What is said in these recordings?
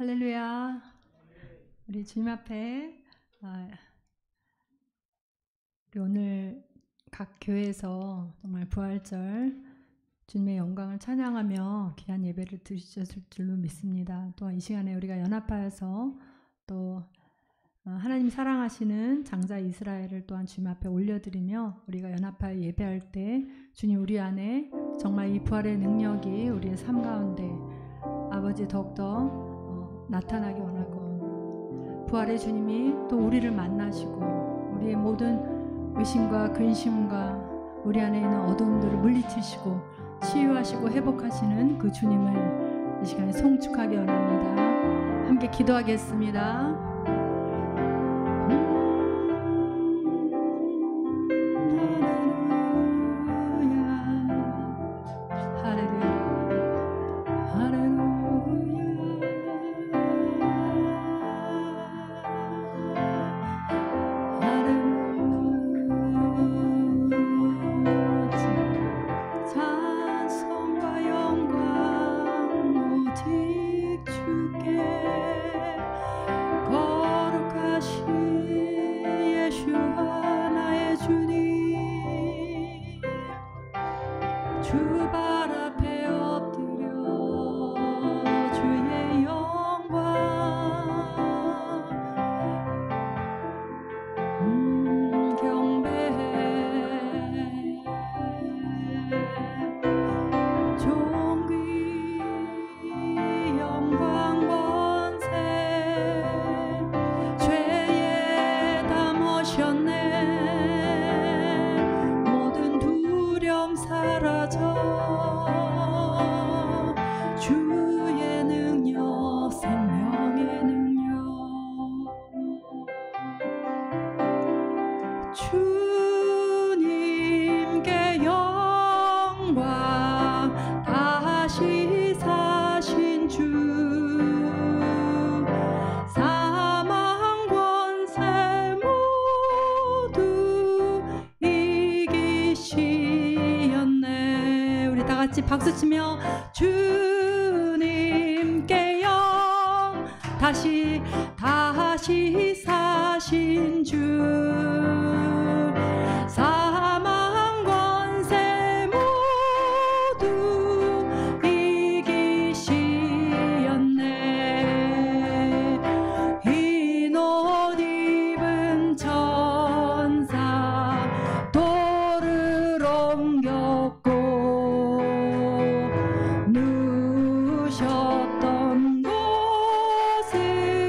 할렐루야. 우리 주님 앞에 우리 오늘 각 교회에서 정말 부활절 주님의 영광을 찬양하며 귀한 예배를 드리셨을 줄로 믿습니다. 또한 이 시간에 우리가 연합하여서 또 하나님 사랑하시는 장자 이스라엘을 또한 주님 앞에 올려드리며 우리가 연합하여 예배할 때 주님 우리 안에 정말 이 부활의 능력이 우리의 삶 가운데 아버지 더욱더 나타나기 원하고 부활의 주님이 또 우리를 만나시고 우리의 모든 의심과 근심과 우리 안에 있는 어두움들을 물리치시고 치유하시고 회복하시는 그 주님을 이 시간에 송축하기 원합니다. 함께 기도하겠습니다. 주님께 영광 다시 사신 주 사망 권세 모두 이기시었네. 우리 다 같이 박수치며 주님께 영광 다시 사신 주 사망 권세 모두 이기시었네. 흰 옷 입은 천사 돌을 옮겼고 누우셨던 곳을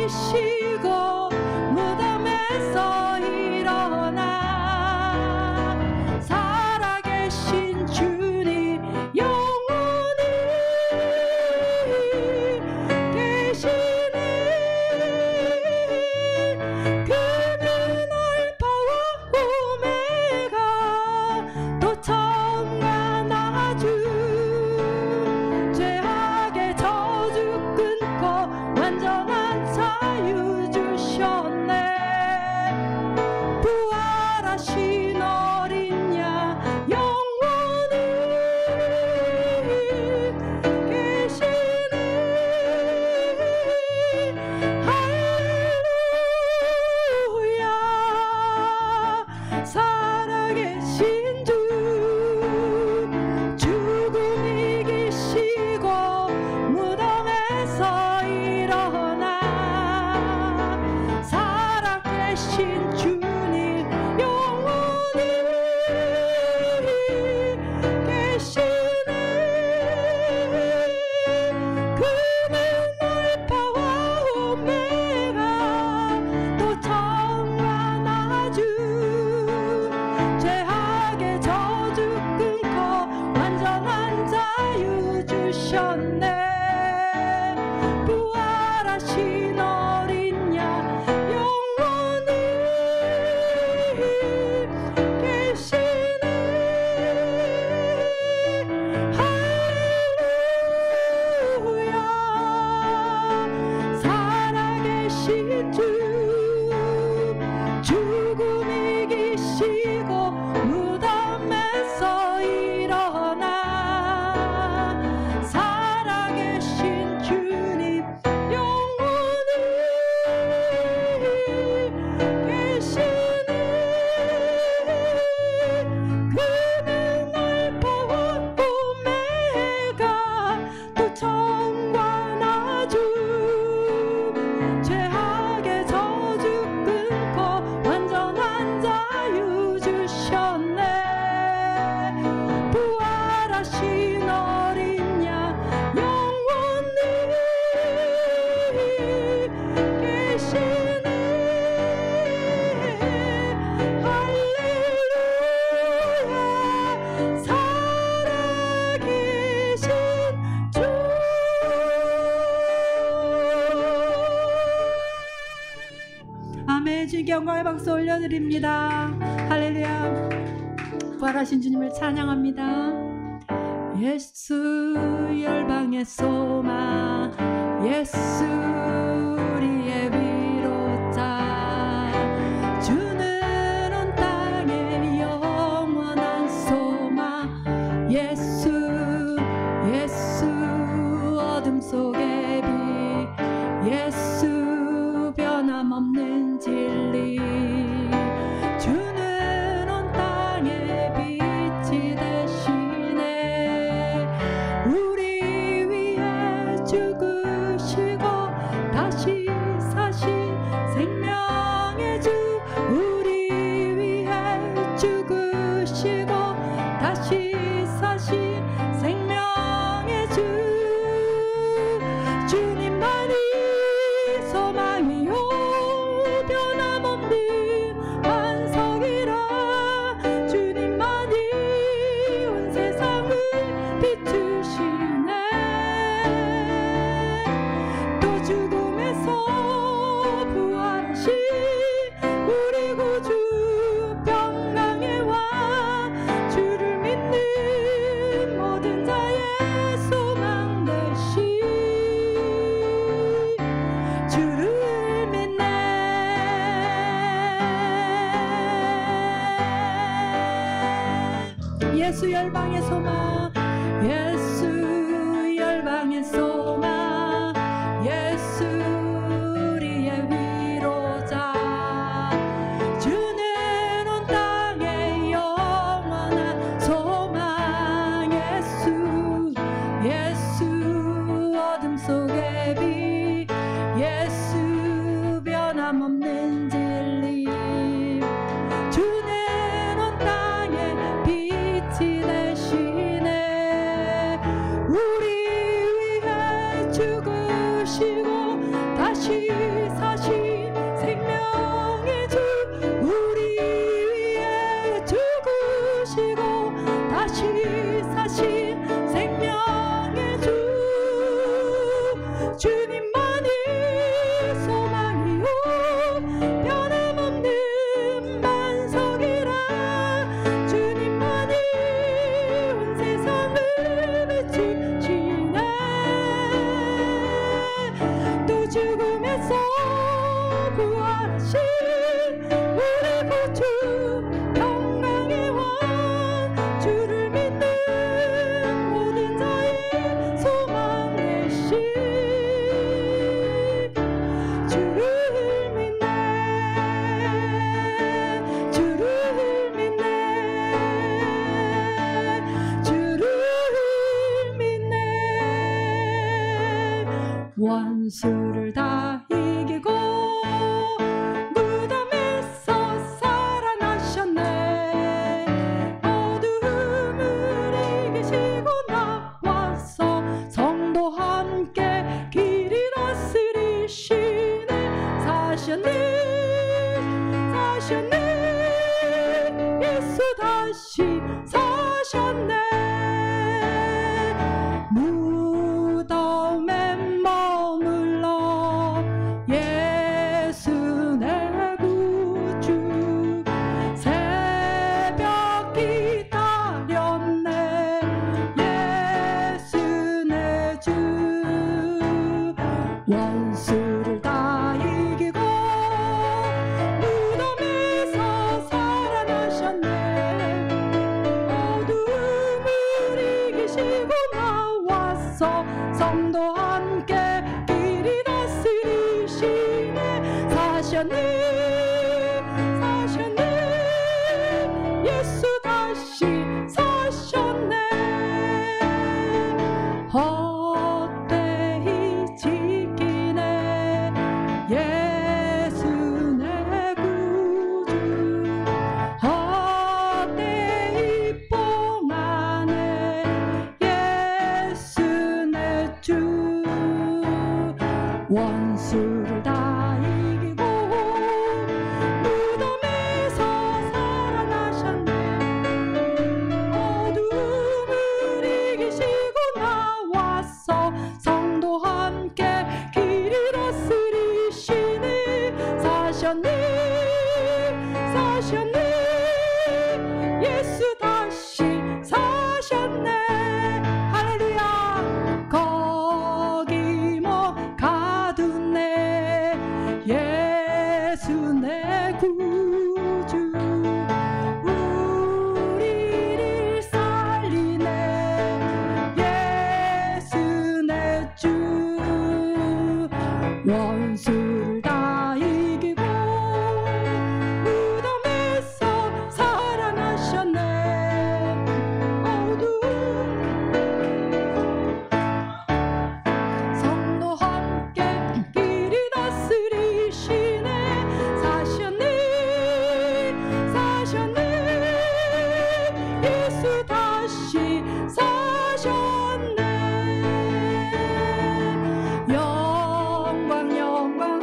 이기시고 무덤에서 일어나 살아계신 주님 영원히 계시네. 그는 알파와 오메가 또 처음과 나중 죄악의 저주 끊고 완전한 자유 주셨네. 부활하신 어린 양 영원히 계시네. 할렐루야. 살아계신 주 죽음 이기시고 무덤에서 일어나 살아계신 주님 영원히 계시네. 그는 알파와 오메가 또 처음과 나중 죄악의 저주 끊고 완전한 자유 주셨네. 부활하신 어린 양 영원히 계시네. 할렐루야. 살아계신 주 죽음 이기시고 무덤에서 일어나 살아계신 주님 영원히 계시네. 그는 알파와 오메가 또 처음과 나중 죄악의 저주 끊고 완전한 자유 주셨네. 부활하신 어린 양 영원히 계시네. 할렐루야. 살아계신 주. 아멘. 주님께 영광의 박수 올려드립니다. 할렐루야. 부활하신 주님을 찬양합니다. 예수 열방의 소망, 예수 우리의 위로자, 주는 온 땅의 영원한 소망, 예수 어둠 속의 빛, 예수 변함없는 진리, 주는 온 땅의 빛이 되시네. 우리 위해 죽으시고 다시 사신 생명의 주, 우리 위해 죽으시고 다시 사신 생명의 주, 주님만이 소망이요 변함없는 반석이라, 주님만이 온 세상을 비추시네. 또 죽음에서 부활하신 우리 구주 평강의 왕, 주를 믿는 모든 자의 소망 되시, 주를 믿네. 예수 열방의 소망, 예수 열방의 소망, 예수 우리의 위로자, 주는 온 땅의 영원한 소망, 예수 어둠 속의 빛, 예수 변함없는 진리, 주는 온 땅의 빛이 되시네. 우리 위해 죽으시고 다시 부활하신 우리 구주 평강의 왕 주를 믿는 모든 자의 소망 되신 주를 믿네 주를 믿네 주를 믿네 원수를 다 이기고 무덤에서 살아나셨네 어둠을 이기시고 나와서 성도 함께 길이 다스리시네 사셨네 예수 다시 사셨네 무덤에 머물러 예수 내 구주 새벽 기다렸네 예수 내 주 원수를 다 이기고 무덤에서 살아나셨네 어둠을 이기시고 나와서 성도 함께 길이 다스리시네 사셨네 예수 다시 사셨네 헛되이 지키네 예수 내 구주 헛되이 뽕하네 예수 내 주 원수를 다 이기고 무덤에서 살아나셨네 어둠을 이기시고 나와서 성도 함께 길이 다스리시네 사셨네 예수 다시 사셨네 할렐루야 거기 못 가두네 예수 내 구주 우리를 살리네 예수 내 주 원수를 다 이기고 무덤에서 살아나셨네 어둠 성도 함께 길이 다스리시네 사셨네 예수 다시 사셨네 영광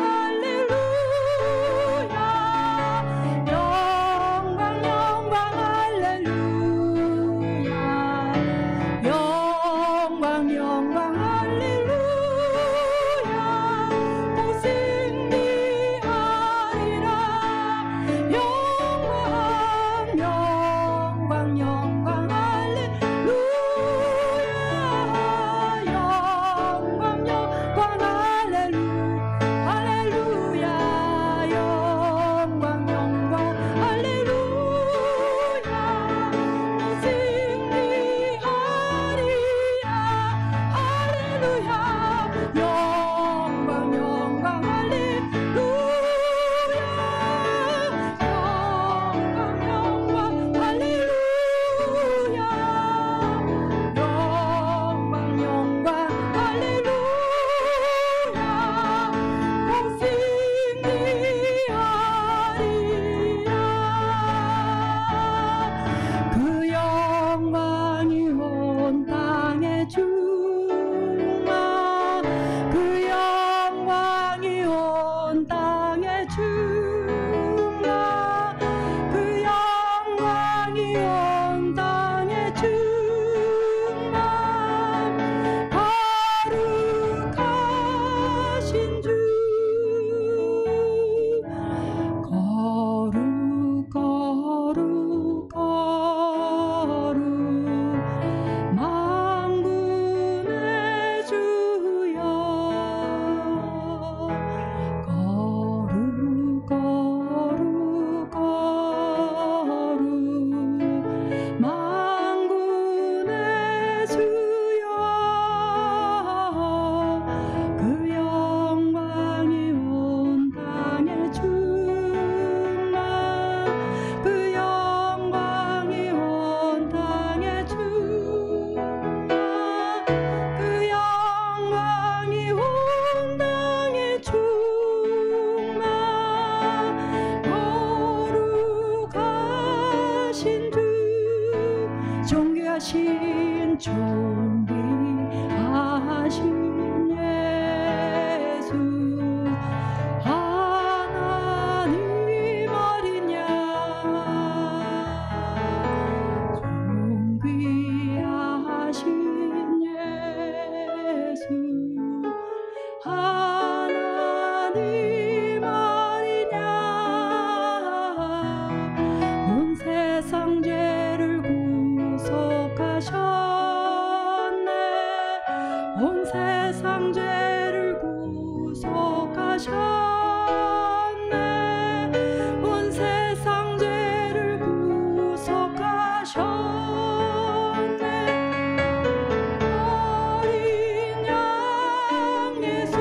존귀하신 예수 하나님 어린 양 존귀하신 예수 하나님 어린 양 온 세상 죄를 구속하셨네 온 세상 죄를 구속하셨네 온 세상 죄를 구속하셨네 어린 양 예수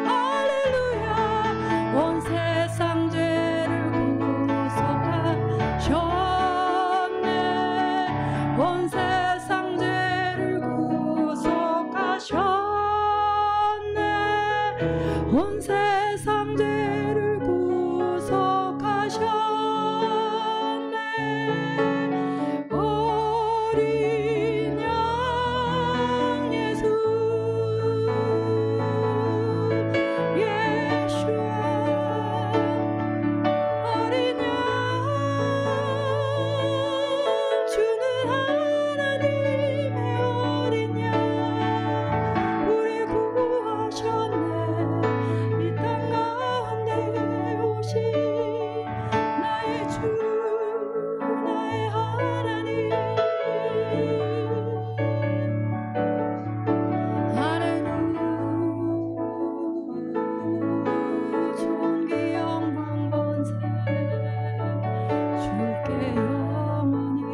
할렐루야 온 세상 죄를 구속하셨네 온 세상 죄를 구속하셨네 온 세상 죄를 구속하셨네 어린 양 예수 예수와 어린 양 주는 하나님의 어린 양 우리 구하셨네 이 땅 가운데 오신 나의 주 나의 하나님 할렐루야 존귀 영광 권세 주께 영원히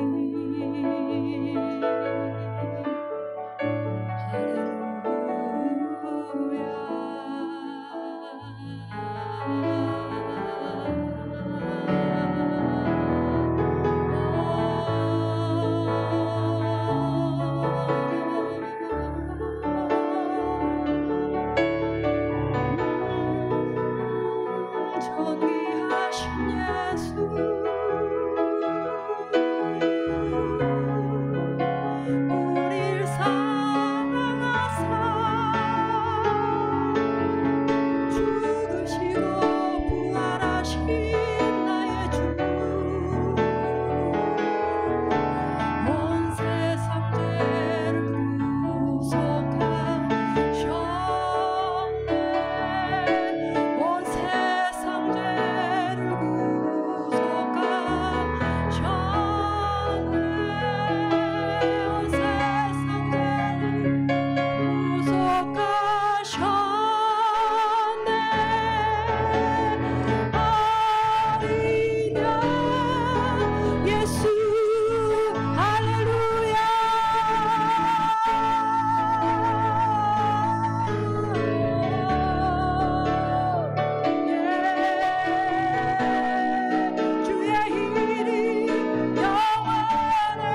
존귀하신 예수 우릴 사랑하사 죽으시고 부활하신 나의 주 온 세상 죄를 구속하셨네 온 세상 죄를 구속하셨네 온 세상 죄를 구속하셨네 어린 양 예수 할렐루야 주의 일이 영원해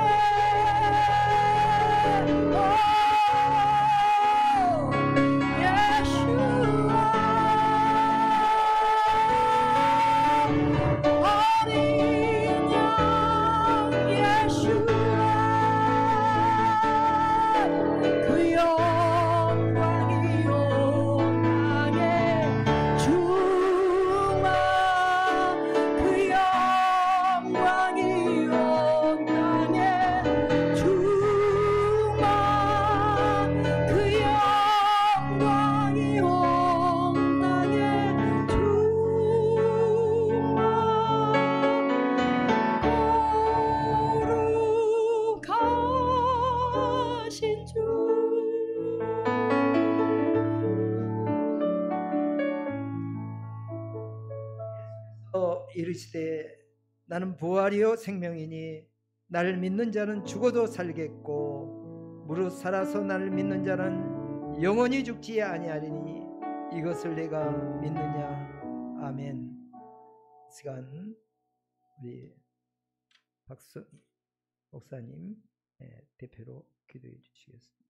어린 양 예수와 그 영광이 온 땅에 충만 그 영광이 온 땅에 충만 그 영광이 온 땅에 충만 거룩하신 주 이르시되 나는 부활이요 생명이니 나를 믿는 자는 죽어도 살겠고 무릇 살아서 나를 믿는 자는 영원히 죽지 아니하리니 이것을 내가 믿느냐. 아멘. 시간 우리 박수 목사님 대표로 기도해 주시겠습니다.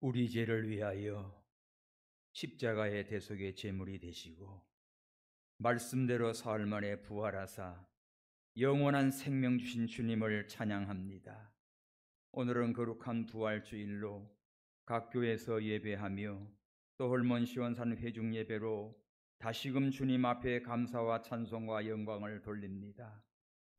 우리 죄를 위하여 십자가의 대속의 제물이 되시고 말씀대로 사흘 만에 부활하사 영원한 생명 주신 주님을 찬양합니다. 오늘은 거룩한 부활주일로 각 교회에서 예배하며 또 헐몬시원산 회중 예배로 다시금 주님 앞에 감사와 찬송과 영광을 돌립니다.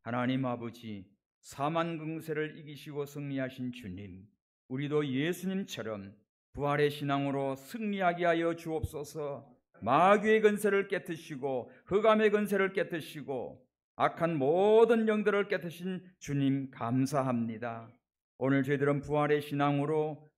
하나님 아버지, 사만 긍세를 이기시고 승리하신 주님, 우리도 예수님처럼 부활의 신앙으로 승리하게 하여 주옵소서. 마귀의 근세를 깨뜨시고 흑암의 근세를 깨뜨시고 악한 모든 영들을 깨뜨신 주님 감사합니다. 오늘 저희들은 부활의 신앙으로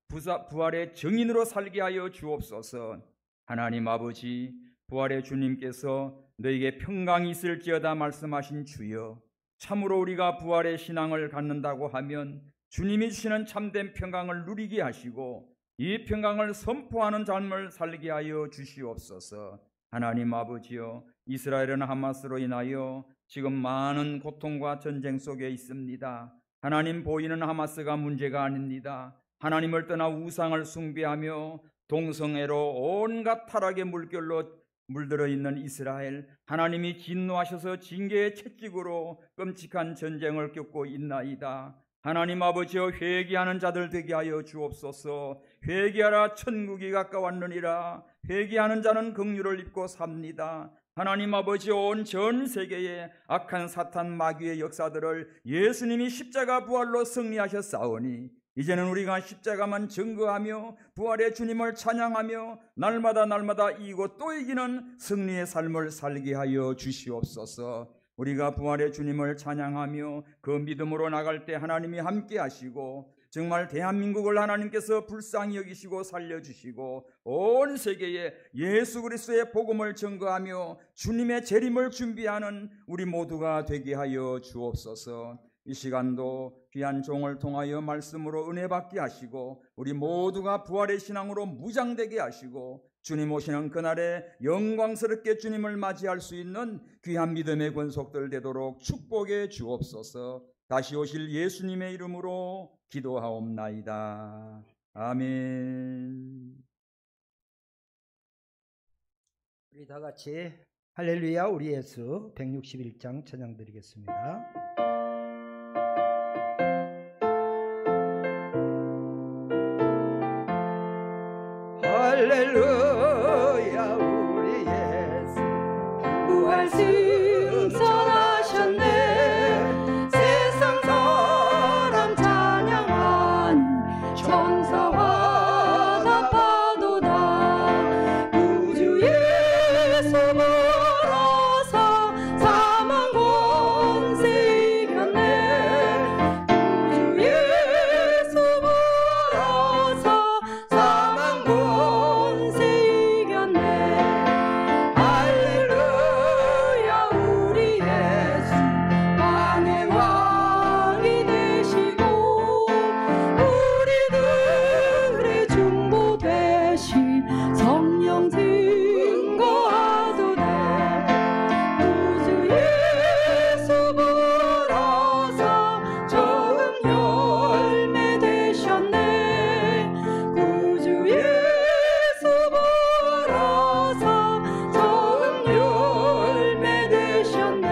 부활의 증인으로 살게 하여 주옵소서. 하나님 아버지, 부활의 주님께서 너에게 평강이 있을지어다 말씀하신 주여, 참으로 우리가 부활의 신앙을 갖는다고 하면 주님이 주시는 참된 평강을 누리게 하시고 이 평강을 선포하는 삶을 살게 하여 주시옵소서. 하나님 아버지여, 이스라엘은 하마스로 인하여 지금 많은 고통과 전쟁 속에 있습니다. 하나님, 보이는 하마스가 문제가 아닙니다. 하나님을 떠나 우상을 숭배하며 동성애로 온갖 타락의 물결로 물들어 있는 이스라엘, 하나님이 진노하셔서 징계의 채찍으로 끔찍한 전쟁을 겪고 있나이다. 하나님 아버지여, 회개하는 자들 되게 하여 주옵소서. 회개하라, 천국이 가까웠느니라. 회개하는 자는 긍휼을 입고 삽니다. 하나님 아버지, 온 전 세계의 악한 사탄 마귀의 역사들을 예수님이 십자가 부활로 승리하셨사오니 이제는 우리가 십자가만 증거하며 부활의 주님을 찬양하며 날마다 이기고 또 이기는 승리의 삶을 살게 하여 주시옵소서. 우리가 부활의 주님을 찬양하며 그 믿음으로 나갈 때 하나님이 함께 하시고 정말 대한민국을 하나님께서 불쌍히 여기시고 살려주시고 온 세계에 예수 그리스도의 복음을 증거하며 주님의 재림을 준비하는 우리 모두가 되게 하여 주옵소서. 이 시간도 귀한 종을 통하여 말씀으로 은혜 받게 하시고 우리 모두가 부활의 신앙으로 무장되게 하시고 주님 오시는 그날에 영광스럽게 주님을 맞이할 수 있는 귀한 믿음의 권속들 되도록 축복해 주옵소서. 다시 오실 예수님의 이름으로 기도하옵나이다. 아멘. 우리 다 같이 할렐루야 우리 예수 161장 찬양 드리겠습니다. 할렐루야 우리 예수 부활 승천하셨네. 세상 사람 찬양하니 천사와 다 파도다. 구주 예수 물어서 사망 권세 이겼네. 구주 예수 물어서 사망 권세 이겼네. 할렐루야 우리 예수 왕의 왕이 되시고 우리들의 중보 되신 성령 증거하도다. 구주 예수 불어서 좋은 열매 되셨네. 구주 예수 불어서 좋은 열매 되셨네.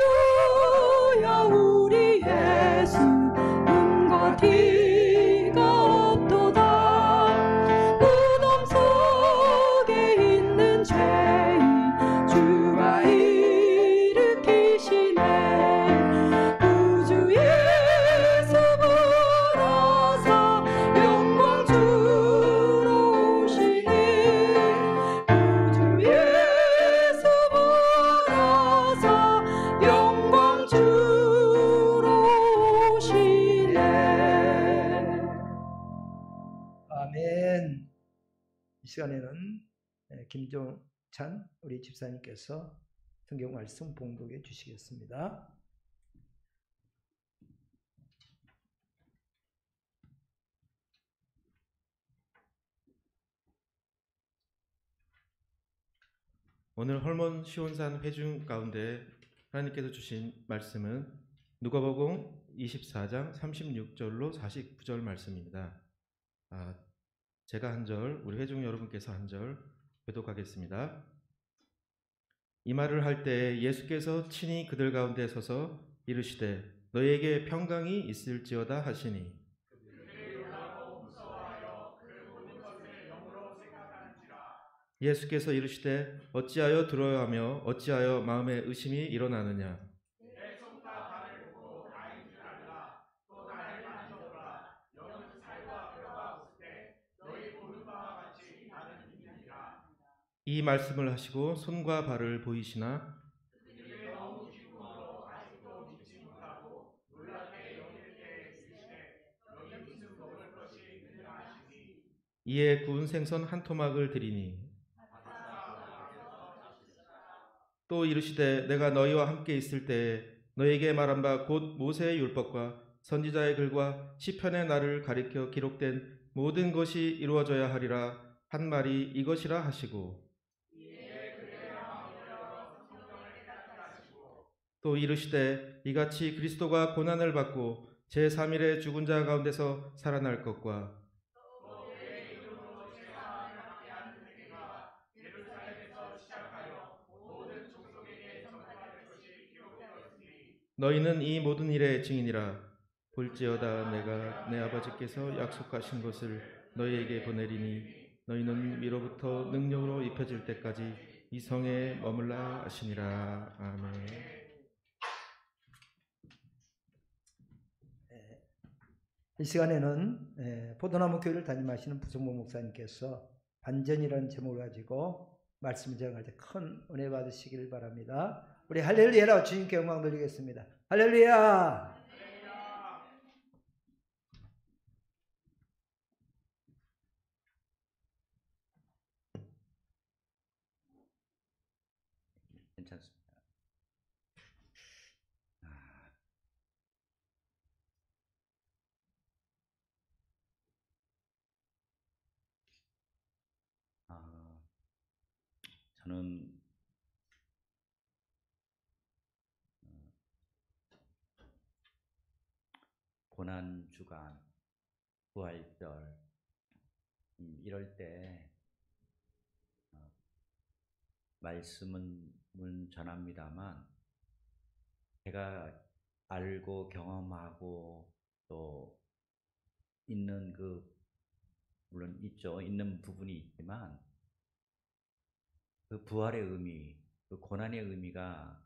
할렐루야 우리 예수 은과 티가 없도다. 무덤 속에 있는 죄인 주가 일으키시네. 구주 예수 불어서 영광 주러 오시니. 구주 예수 불어서 영광 주러 오시네. 아멘. 이 시간에는 김종찬 우리 집사님께서 성경 말씀 봉독해 주시겠습니다. 오늘 헐몬 시온산 회중 가운데 하나님께서 주신 말씀은 누가복음 24장 36절로 49절 말씀입니다. 제가 한 절, 우리 회중 여러분께서 한 절 교독하겠습니다. 이 말을 할 때 예수께서 친히 그들 가운데 서서 이르시되 너희에게 평강이 있을지어다 하시니 예수께서 이르시되 어찌하여 두려워하며 어찌하여 마음에 의심이 일어나느냐 이 말씀을 하시고 손과 발을 보이시나 이에 구운 생선 한 토막을 드리니 또 이르시되 내가 너희와 함께 있을 때에 너희에게 말한 바 곧 모세의 율법과 선지자의 글과 시편의 날을 가리켜 기록된 모든 것이 이루어져야 하리라 한 말이 이것이라 하시고 또 이르시되 이같이 그리스도가 고난을 받고 제3일에 죽은 자 가운데서 살아날 것과 너희는 이 모든 일의 증인이라 볼지어다 내가 내 아버지께서 약속하신 것을 너희에게 보내리니 너희는 위로부터 능력으로 입혀질 때까지 이 성에 머물라 하시니라. 아멘. 이 시간에는 포도나무 교회를 담임하시는 부성모 목사님께서 반전이라는 제목을 가지고 말씀을 전할 때 큰 은혜 받으시기를 바랍니다. 우리 할렐루야라고 주님께 영광 돌리겠습니다. 할렐루야. 괜찮습니다. 저는 고난 주간, 부활절 이럴 때 말씀은 전합니다만 제가 알고 경험하고 또 있는 물론 있죠. 있는 부분이 있지만 그 부활의 의미, 그 고난의 의미가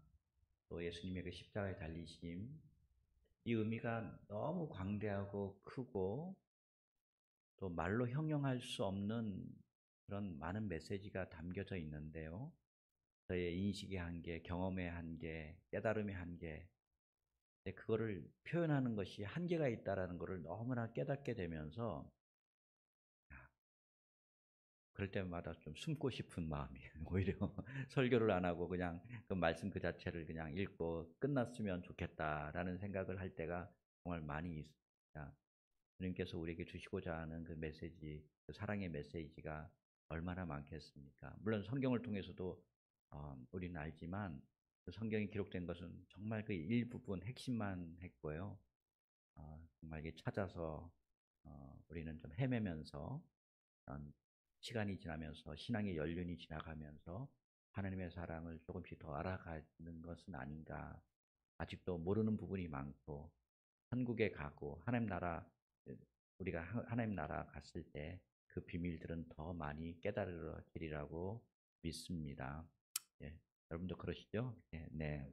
또 예수님의 그 십자가에 달리심 이 의미가 너무 광대하고 크고 또 말로 형용할 수 없는 그런 많은 메시지가 담겨져 있는데요. 저의 인식의 한계, 경험의 한계, 깨달음의 한계, 그거를 표현하는 것이 한계가 있다라는 것을 너무나 깨닫게 되면서 그럴 때마다 좀 숨고 싶은 마음이 오히려 설교를 안 하고 그냥 그 말씀 그 자체를 그냥 읽고 끝났으면 좋겠다라는 생각을 할 때가 정말 많이 있습니다. 주님께서 우리에게 주시고자 하는 그 메시지, 그 사랑의 메시지가 얼마나 많겠습니까? 물론 성경을 통해서도 우리는 알지만 그 성경에 기록된 것은 정말 그 일부분 핵심만 했고요. 정말 이게 찾아서 우리는 좀 헤매면서 시간이 지나면서 신앙의 연륜이 지나가면서 하나님의 사랑을 조금씩 더 알아가는 것은 아닌가. 아직도 모르는 부분이 많고 천국에 가고 하나님 나라 우리가 하나님 나라 갔을 때 그 비밀들은 더 많이 깨달아지리라고 믿습니다. 예, 여러분도 그러시죠? 예, 네.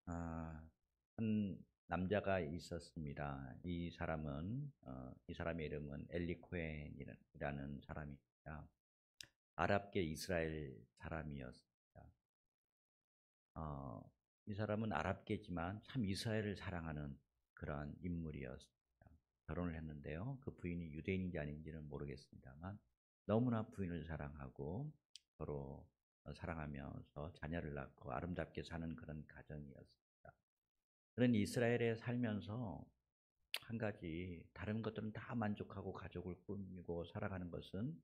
한 남자가 있었습니다. 이 사람의 이름은 엘리 코헨이라는 사람입니다. 아랍계 이스라엘 사람이었습니다. 이 사람은 아랍계지만 참 이스라엘을 사랑하는 그러한 인물이었습니다. 결혼을 했는데요. 그 부인이 유대인인지 아닌지는 모르겠습니다만 너무나 부인을 사랑하고 서로 사랑하면서 자녀를 낳고 아름답게 사는 그런 가정이었습니다. 그런 이스라엘에 살면서 한 가지 다른 것들은 다 만족하고 가족을 꾸미고 살아가는 것은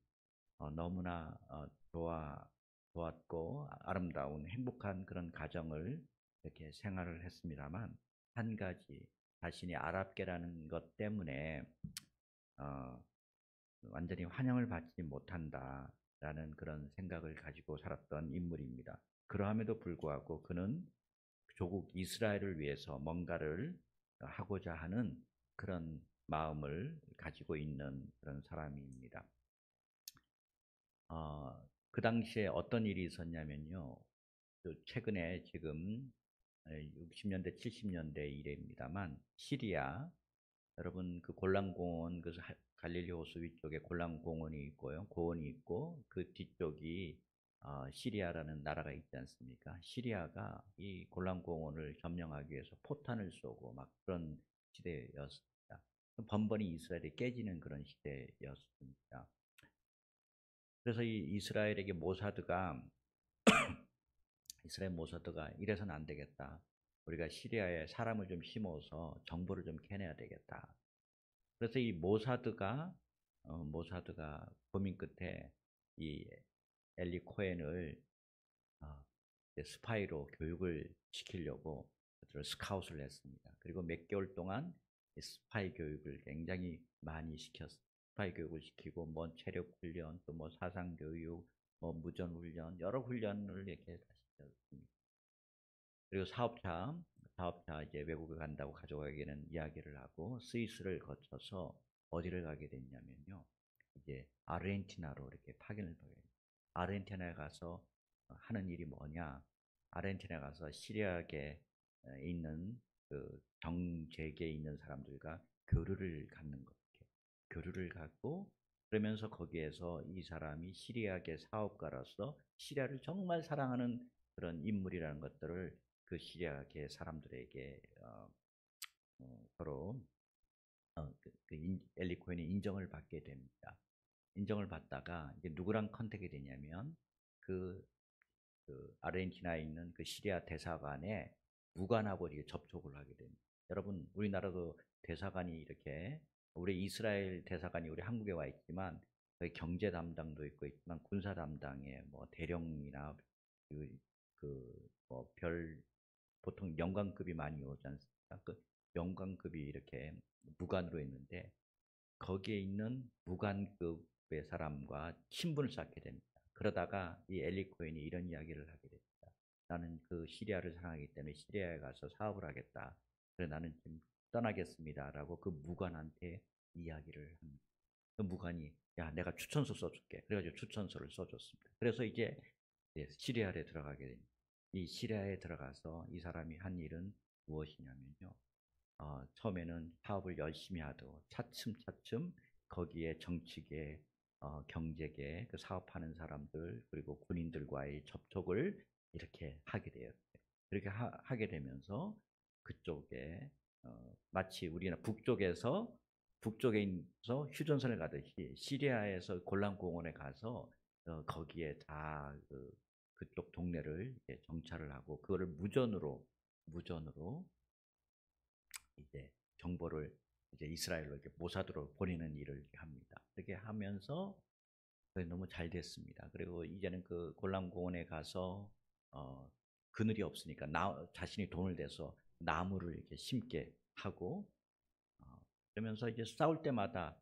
너무나 좋았고 아름다운 행복한 그런 가정을 이렇게 생활을 했습니다만 한 가지 자신이 아랍계라는 것 때문에 완전히 환영을 받지 못한다. 라는 그런 생각을 가지고 살았던 인물입니다. 그러함에도 불구하고 그는 조국 이스라엘을 위해서 뭔가를 하고자 하는 그런 마음을 가지고 있는 그런 사람입니다. 그 당시에 어떤 일이 있었냐면요. 최근에 지금 60년대, 70년대 일입니다만 시리아, 여러분 그 골란공원, 그 갈릴리 호수 위쪽에 골란공원이 있고요, 고원이 있고 그 뒤쪽이 시리아라는 나라가 있지 않습니까? 시리아가 이 골란공원을 점령하기 위해서 포탄을 쏘고 막 그런 시대였습니다. 번번이 이스라엘이 깨지는 그런 시대였습니다. 그래서 이 이스라엘 모사드가 이래서는 안 되겠다. 우리가 시리아에 사람을 좀 심어서 정보를 좀 캐내야 되겠다. 그래서 이 모사드가 고민 끝에 이 엘리 코헨을 스파이로 교육을 시키려고 그들을 스카웃을 했습니다. 그리고 몇 개월 동안 스파이 교육을 굉장히 많이 시켰습니다. 스파이 교육을 시키고 뭐 체력 훈련, 또 뭐 사상 교육, 뭐 무전 훈련, 여러 훈련을 이렇게 다 시켰습니다. 그리고 사업차 이제 외국에 간다고 가져가기에는 이야기를 하고 스위스를 거쳐서 어디를 가게 됐냐면요. 이제 아르헨티나로 이렇게 파견을 가게 됩니다. 아르헨티나에 가서 하는 일이 뭐냐? 아르헨티나에 가서 시리아에 있는 그 정재계에 있는 사람들과 교류를 갖는 거예요. 교류를 갖고 그러면서 거기에서 이 사람이 시리아계 사업가로서 시리아를 정말 사랑하는 그런 인물이라는 것들을 그 시리아계 사람들에게 서로 엘리 코헨이 인정을 받게 됩니다. 인정을 받다가 이제 누구랑 컨택이 되냐면 그 아르헨티나에 있는 그 시리아 대사관에 무관하고 이렇게 접촉을 하게 됩니다. 여러분 우리나라도 대사관이 이렇게 우리 이스라엘 대사관이 우리 한국에 와 있지만 경제 담당도 있지만 군사 담당에 뭐 대령이나 별 보통 영관급이 많이 오지 않습니까? 그 영관급이 이렇게 무관으로 있는데 거기에 있는 무관급의 사람과 친분을 쌓게 됩니다. 그러다가 이 엘리 코헨이 이런 이야기를 하게 됩니다. 나는 그 시리아를 사랑하기 때문에 시리아에 가서 사업을 하겠다. 그래 나는 좀 떠나겠습니다라고 그 무관한테 이야기를 합니다. 그 무관이 야 내가 추천서 써줄게. 그래가지고 추천서를 써줬습니다. 그래서 이제 시리아에 들어가게 됩니다. 이 시리아에 들어가서 이 사람이 한 일은 무엇이냐면요. 처음에는 사업을 열심히 하고 차츰차츰 거기에 정치계, 경제계, 그 사업하는 사람들 그리고 군인들과의 접촉을 이렇게 하게 돼요. 그렇게 하게 되면서 그쪽에 마치 우리나라 북쪽에 있어 휴전선을 가듯이 시리아에서 골란공원에 가서 거기에 다 그쪽 동네를 정찰을 하고 그거를 무전으로 이제 정보를 이제 이스라엘로 이렇게 모사드로 보내는 일을 합니다. 그렇게 하면서 너무 잘 됐습니다. 그리고 이제는 그 골란공원에 가서 그늘이 없으니까 자신이 돈을 대서 나무를 이렇게 심게 하고 그러면서 이제 싸울 때마다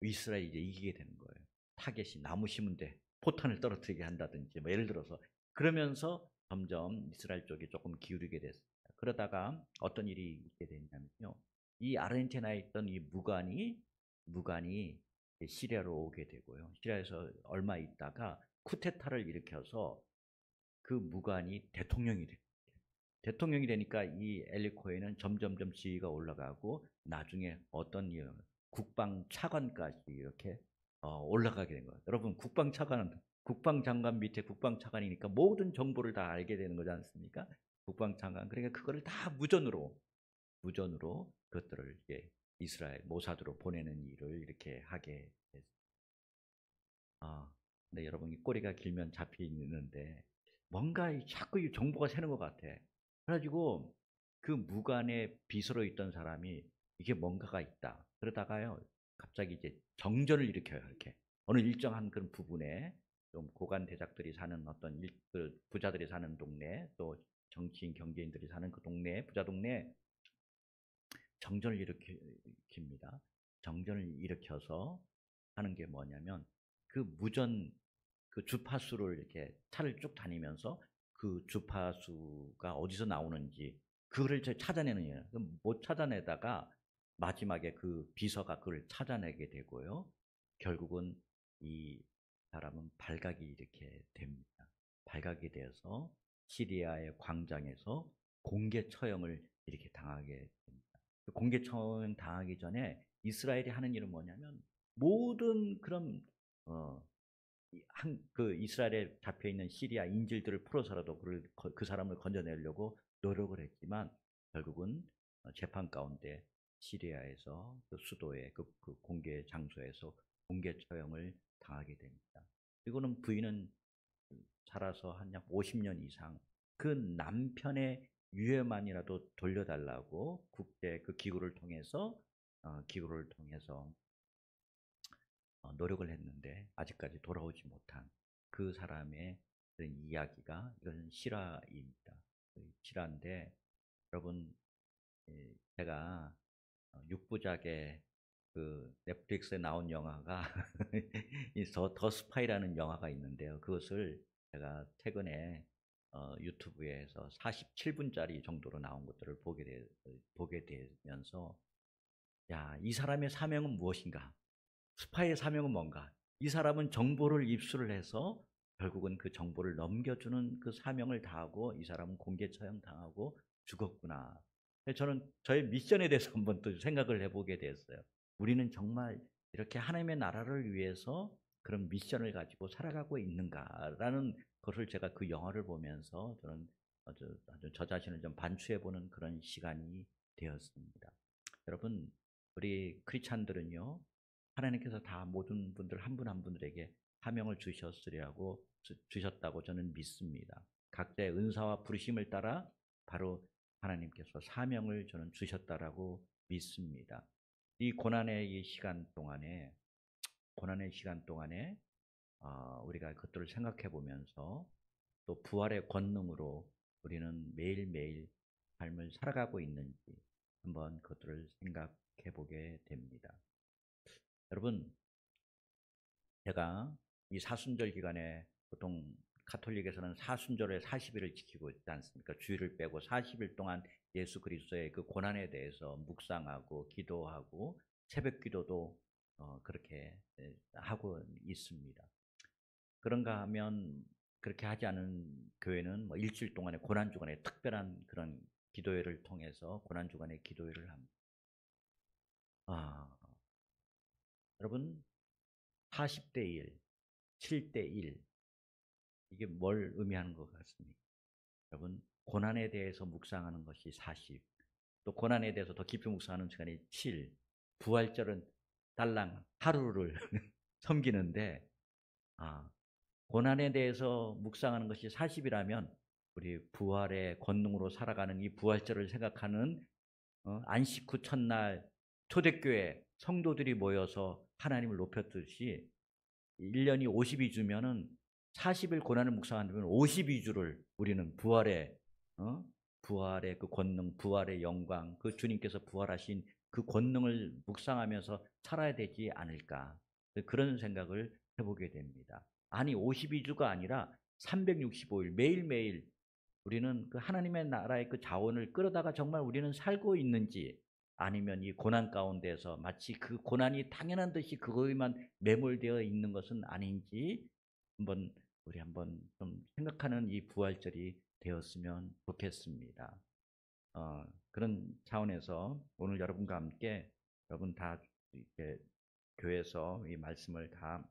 이스라엘이 이제 이기게 되는 거예요. 타겟이 나무 심은데 포탄을 떨어뜨리게 한다든지 뭐 예를 들어서 그러면서 점점 이스라엘 쪽이 조금 기울이게 됐습니다. 그러다가 어떤 일이 있게 됐냐면요. 이 아르헨티나에 있던 이 무관이 시리아로 오게 되고요. 시리아에서 얼마 있다가 쿠데타를 일으켜서 그 무관이 대통령이 돼요. 대통령이 되니까 이 엘리 코헨은 점점점 지위가 올라가고 나중에 어떤 국방차관까지 이렇게 올라가게 된 거예요. 여러분 국방차관은 국방장관 밑에 국방차관이니까 모든 정보를 다 알게 되는 거지 않습니까? 국방장관. 그러니까 그거를 다 무전으로 그것들을 이제 이스라엘 모사드로 보내는 일을 이렇게 하게 됐습니다. 근데 여러분 이 꼬리가 길면 잡히 있는데 뭔가 자꾸 이 정보가 새는 것 같아. 그래가지고 그 무관의 비서로 있던 사람이 이게 뭔가가 있다. 그러다가요 갑자기 이제 정전을 일으켜요. 이렇게 어느 일정한 그런 부분에 좀 고관 대작들이 사는 어떤 그 부자들이 사는 동네 또 정치인 경제인들이 사는 그 동네 부자 동네 정전을 일으킵니다. 정전을 일으켜서 하는 게 뭐냐면 그 무전 그 주파수를 이렇게 차를 쭉 다니면서 그 주파수가 어디서 나오는지 그거를 찾아내는 거예요. 못 찾아내다가 마지막에 그 비서가 그걸 찾아내게 되고요. 결국은 이 사람은 발각이 이렇게 됩니다. 발각이 되어서 시리아의 광장에서 공개 처형을 이렇게 당하게 됩니다. 공개 처형 당하기 전에 이스라엘이 하는 일은 뭐냐면 모든 그런 그 이스라엘에 잡혀 있는 시리아 인질들을 풀어서라도 그 사람을 건져내려고 노력을 했지만 결국은 재판 가운데 시리아에서 그 수도의 그 공개 장소에서 공개 처형을 당하게 됩니다. 그리고는 부인은 살아서 한 약 50년 이상 그 남편의 유해만이라도 돌려달라고 국제 그 기구를 통해서 노력을 했는데 아직까지 돌아오지 못한 그 사람의 그런 이야기가 이건 실화입니다. 실화인데 여러분 제가 6부작의 그 넷플릭스에 나온 영화가 더 스파이라는 영화가 있는데요. 그것을 제가 최근에 유튜브에서 47분짜리 정도로 나온 것들을 보게 되면서 야, 이 사람의 사명은 무엇인가? 스파이의 사명은 뭔가? 이 사람은 정보를 입수를 해서 결국은 그 정보를 넘겨주는 그 사명을 다하고 이 사람은 공개 처형 당하고 죽었구나. 저는 저의 미션에 대해서 한번 또 생각을 해보게 됐어요. 우리는 정말 이렇게 하나님의 나라를 위해서 그런 미션을 가지고 살아가고 있는가라는 것을 제가 그 영화를 보면서 저는 아주 저 자신을 좀 반추해보는 그런 시간이 되었습니다. 여러분, 우리 크리스찬들은요, 하나님께서 다 모든 분들 한 분 한 분들에게 사명을 주셨다고 저는 믿습니다. 각자의 은사와 부르심을 따라 바로 하나님께서 사명을 저는 주셨다라고 믿습니다. 이 고난의 시간 동안에 우리가 그것들을 생각해 보면서 또 부활의 권능으로 우리는 매일매일 삶을 살아가고 있는지 한번 그것들을 생각해 보게 됩니다. 여러분, 제가 이 사순절 기간에 보통 가톨릭에서는 사순절에 40일을 지키고 있지 않습니까? 주일을 빼고 40일 동안 예수 그리스도의 그 고난에 대해서 묵상하고 기도하고 새벽 기도도 그렇게 하고 있습니다. 그런가 하면 그렇게 하지 않은 교회는 뭐 일주일 동안의 고난 주간에 특별한 그런 기도회를 통해서 고난 주간에 기도회를 합니다. 여러분 40대 1, 7대 1 이게 뭘 의미하는 것 같습니까? 여러분 고난에 대해서 묵상하는 것이 40, 또 고난에 대해서 더 깊이 묵상하는 시간이 7, 부활절은 달랑 하루를 섬기는데 고난에 대해서 묵상하는 것이 40이라면 우리 부활의 권능으로 살아가는 이 부활절을 생각하는 안식 후 첫날 초대교회 성도들이 모여서 하나님을 높였듯이 1년이 52주면은 40일 고난을 묵상한다면 52주를 우리는 부활의 그 권능, 부활의 영광, 그 주님께서 부활하신 그 권능을 묵상하면서 살아야 되지 않을까, 그런 생각을 해보게 됩니다. 아니 52주가 아니라 365일 매일매일 우리는 그 하나님의 나라의 그 자원을 끌어다가 정말 우리는 살고 있는지, 아니면 이 고난 가운데서 마치 그 고난이 당연한 듯이 그거에만 매몰되어 있는 것은 아닌지 우리 한번 좀 생각하는 이 부활절이 되었으면 좋겠습니다. 그런 차원에서 오늘 여러분과 함께 여러분 다 이렇게 교회에서 이 말씀을 다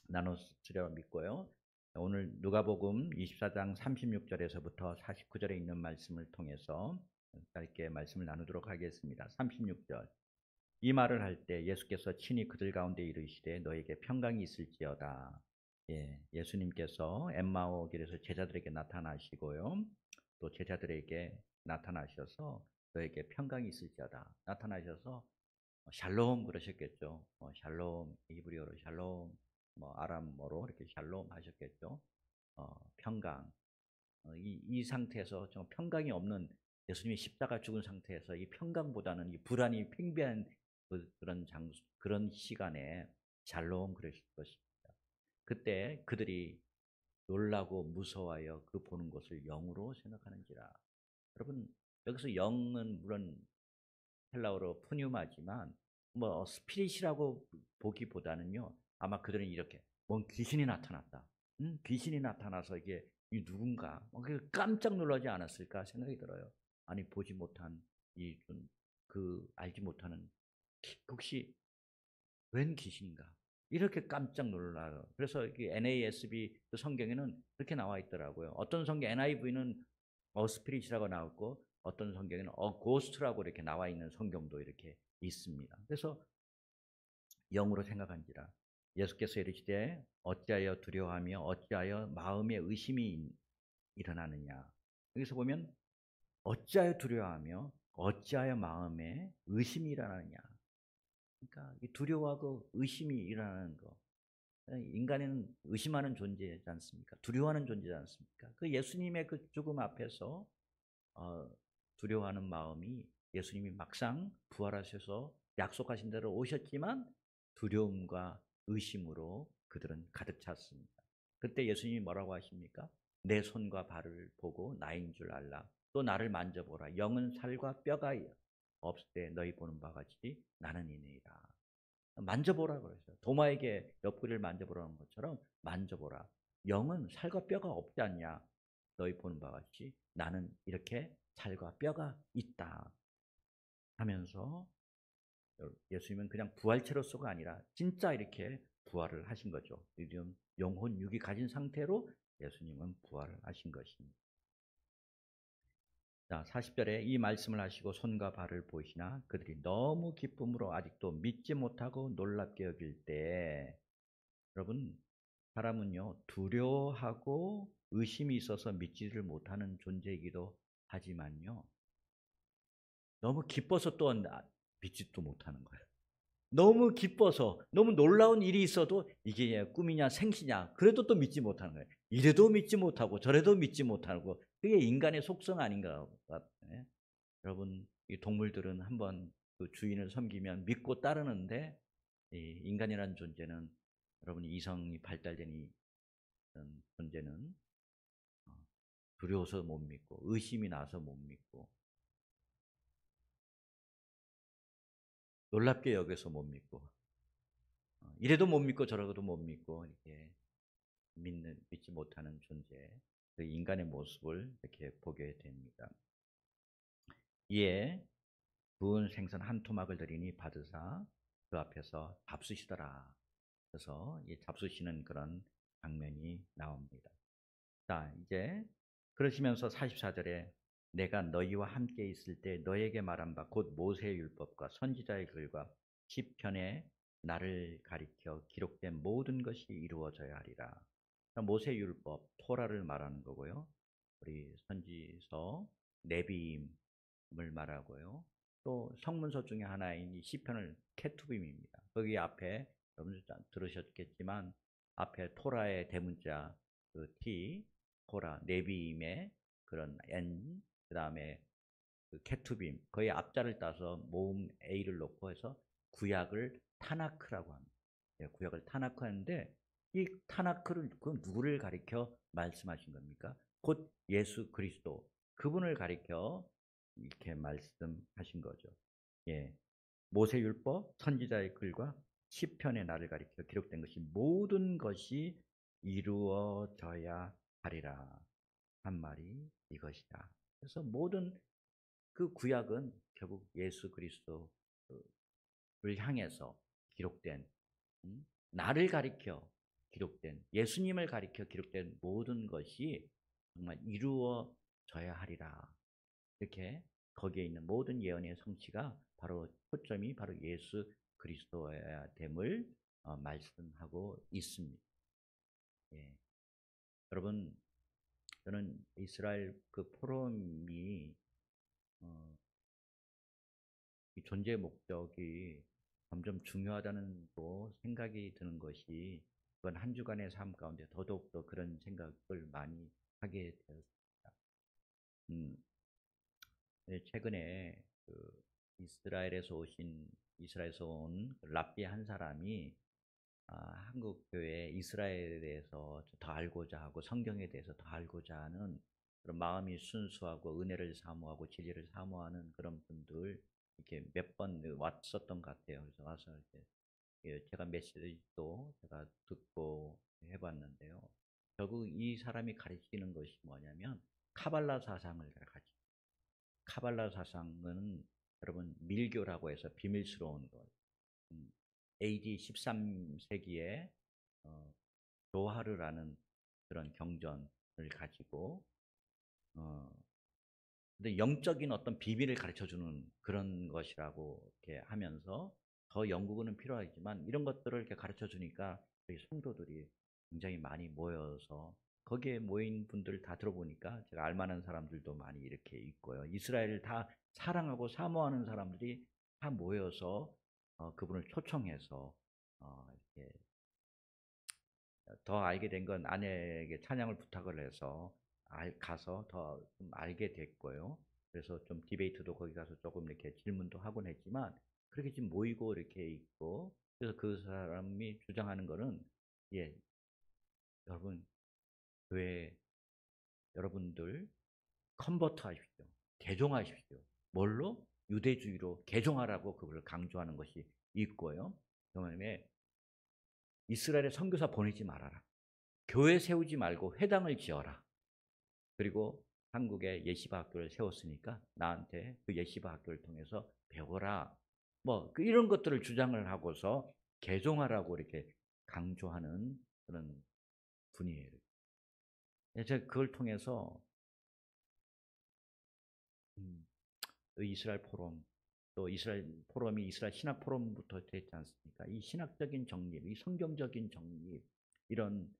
나눴으리라 믿고요. 오늘 누가복음 24장 36절에서부터 49절에 있는 말씀을 통해서 짧게 말씀을 나누도록 하겠습니다. 36절. 이 말을 할 때 예수께서 친히 그들 가운데 이르시되 너에게 평강이 있을지어다. 예수님께서 엠마오 길에서 제자들에게 나타나시고요. 또 제자들에게 나타나셔서 너에게 평강이 있을지어다. 나타나셔서 샬롬 그러셨겠죠. 샬롬, 히브리어로 샬롬, 아람어로 이렇게 샬롬 하셨겠죠. 평강. 이 상태에서 좀 평강이 없는 예수님이 십자가 죽은 상태에서 이 평강보다는 이 불안이 팽배한 그런 시간에 샬롬 그러실 것입니다. 그때 그들이 놀라고 무서워하여 그 보는 것을 영으로 생각하는지라. 여러분, 여기서 영은 물론 헬라어로 푸뉴마지만 뭐 스피릿이라고 보기보다는요, 아마 그들은 이렇게 뭔 귀신이 나타났다. 귀신이 나타나서 이게 이 누군가 깜짝 놀라지 않았을까 생각이 들어요. 아니 보지 못한 알지 못하는 혹시 웬 귀신인가? 이렇게 깜짝 놀라요. 그래서 NASB 성경에는 그렇게 나와 있더라고요. 어떤 성경 NIV는 스피릿이라고 나왔고 어떤 성경에는 고스트라고 이렇게 나와 있는 성경도 이렇게 있습니다. 그래서 영으로 생각한지라. 예수께서 이르시되 어찌하여 두려워하며 어찌하여 마음에 의심이 일어나느냐. 여기서 보면 어찌하여 두려워하며 어찌하여 마음에 의심이 일어나느냐. 그러니까 이 두려워하고 의심이 일어나는 거. 인간은 의심하는 존재지 않습니까? 두려워하는 존재지 않습니까? 그 예수님의 그 죽음 앞에서 두려워하는 마음이 예수님이 막상 부활하셔서 약속하신 대로 오셨지만 두려움과 의심으로 그들은 가득 찼습니다. 그때 예수님이 뭐라고 하십니까? 내 손과 발을 보고 나인 줄 알라. 또 나를 만져보라. 영은 살과 뼈가 없을 때 너희 보는 바 같이 나는 이니라. 만져보라 그러죠. 도마에게 옆구리를 만져보라는 것처럼 만져보라. 영은 살과 뼈가 없지 않냐. 너희 보는 바 같이 나는 이렇게 살과 뼈가 있다 하면서 예수님은 그냥 부활체로서가 아니라 진짜 이렇게 부활을 하신 거죠. 영혼 육이 가진 상태로 예수님은 부활을 하신 것입니다. 자, 40절에 이 말씀을 하시고 손과 발을 보시나 그들이 너무 기쁨으로 아직도 믿지 못하고 놀랍게 여길 때, 여러분, 사람은요 두려워하고 의심이 있어서 믿지를 못하는 존재이기도 하지만요 너무 기뻐서 또 믿지도 못하는 거예요. 너무 기뻐서 너무 놀라운 일이 있어도 이게 꿈이냐 생시냐 그래도 또 믿지 못하는 거예요. 이래도 믿지 못하고 저래도 믿지 못하고 그게 인간의 속성 아닌가 같아요. 여러분, 이 동물들은 한번 그 주인을 섬기면 믿고 따르는데 이 인간이라는 존재는 여러분 이성이 발달된 이 존재는 두려워서 못 믿고 의심이 나서 못 믿고 놀랍게 여겨서 못 믿고 이래도 못 믿고 저래도 못 믿고 이렇게 믿지 못하는 존재, 그 인간의 모습을 이렇게 보게 됩니다. 이에 구운 생선 한 토막을 드리니 받으사 그 앞에서 잡수시더라. 그래서 이 잡수시는 그런 장면이 나옵니다. 자, 이제 그러시면서 44절에 내가 너희와 함께 있을 때 너에게 말한 바 곧 모세의 율법과 선지자의 글과 시편에 나를 가리켜 기록된 모든 것이 이루어져야 하리라. 모세의 율법, 토라를 말하는 거고요. 우리 선지서, 네비임을 말하고요. 또 성문서 중에 하나인 이 시편을 케투빔입니다. 거기 앞에 여러분 들으셨겠지만 앞에 토라의 대문자 그 T, 토라, 네비임의 그런 N, 그 다음에 그 케투빔, 거의 앞자를 따서 모음 A를 놓고 해서 구약을 타나크라고 합니다. 구약을 타나크 하는데 이 타나크를 누구를 가리켜 말씀하신 겁니까? 곧 예수 그리스도, 그분을 가리켜 이렇게 말씀하신 거죠. 예, 모세율법, 선지자의 글과 시편의 나를 가리켜 기록된 것이 모든 것이 이루어져야 하리라 한 말이 이것이다. 그래서 모든 그 구약은 결국 예수 그리스도를 향해서 기록된 나를 가리켜 기록된 예수님을 가리켜 기록된 모든 것이 정말 이루어져야 하리라. 이렇게 거기에 있는 모든 예언의 성취가 바로 초점이 바로 예수 그리스도의 됨을 말씀하고 있습니다. 예. 여러분, 저는 이스라엘 그 포럼이 이 존재의 목적이 점점 중요하다는 또 생각이 드는 것이 이번 한 주간의 삶 가운데 더더욱더 그런 생각을 많이 하게 되었습니다. 최근에 그 이스라엘에서 온 랍비 한 사람이 한국 교회 이스라엘에 대해서 더 알고자 하고 성경에 대해서 더 알고자 하는 그런 마음이 순수하고 은혜를 사모하고 진리를 사모하는 그런 분들 이렇게 몇 번 왔었던 것 같아요. 그래서 와서 이제 제가 메시지도 제가 듣고 해봤는데요. 결국 이 사람이 가르치는 것이 뭐냐면 카발라 사상을 가르치죠. 카발라 사상은 여러분 밀교라고 해서 비밀스러운 것. AD 13세기에 조하르라는 그런 경전을 가지고 근데 영적인 어떤 비밀을 가르쳐주는 그런 것이라고 이렇게 하면서 더 연구는 필요하지만 이런 것들을 이렇게 가르쳐주니까 저희 성도들이 굉장히 많이 모여서 거기에 모인 분들 다 들어보니까 제가 알만한 사람들도 많이 이렇게 있고요. 이스라엘을 다 사랑하고 사모하는 사람들이 다 모여서 그분을 초청해서 이렇게 더 알게 된 건 아내에게 찬양을 부탁을 해서 가서 더 좀 알게 됐고요. 그래서 좀 디베이트도 거기 가서 조금 이렇게 질문도 하곤 했지만 그렇게 지금 모이고 이렇게 있고 그래서 그 사람이 주장하는 거는 예, 여러분 교회 여러분들 컨버트 하십시오. 개종하십시오. 뭘로? 유대주의로 개종하라고 그걸 강조하는 것이 있고요. 그다음에 이스라엘에 선교사 보내지 말아라. 교회 세우지 말고 회당을 지어라. 그리고 한국에 예시바 학교를 세웠으니까 나한테 그 예시바 학교를 통해서 배워라. 뭐 이런 것들을 주장을 하고서 개종하라고 이렇게 강조하는 그런 분이에요. 제가 그걸 통해서 이스라엘 포럼 또 이스라엘 포럼이 이스라엘 신학 포럼부터 됐지 않습니까? 이 신학적인 정립, 이 성경적인 정립 이런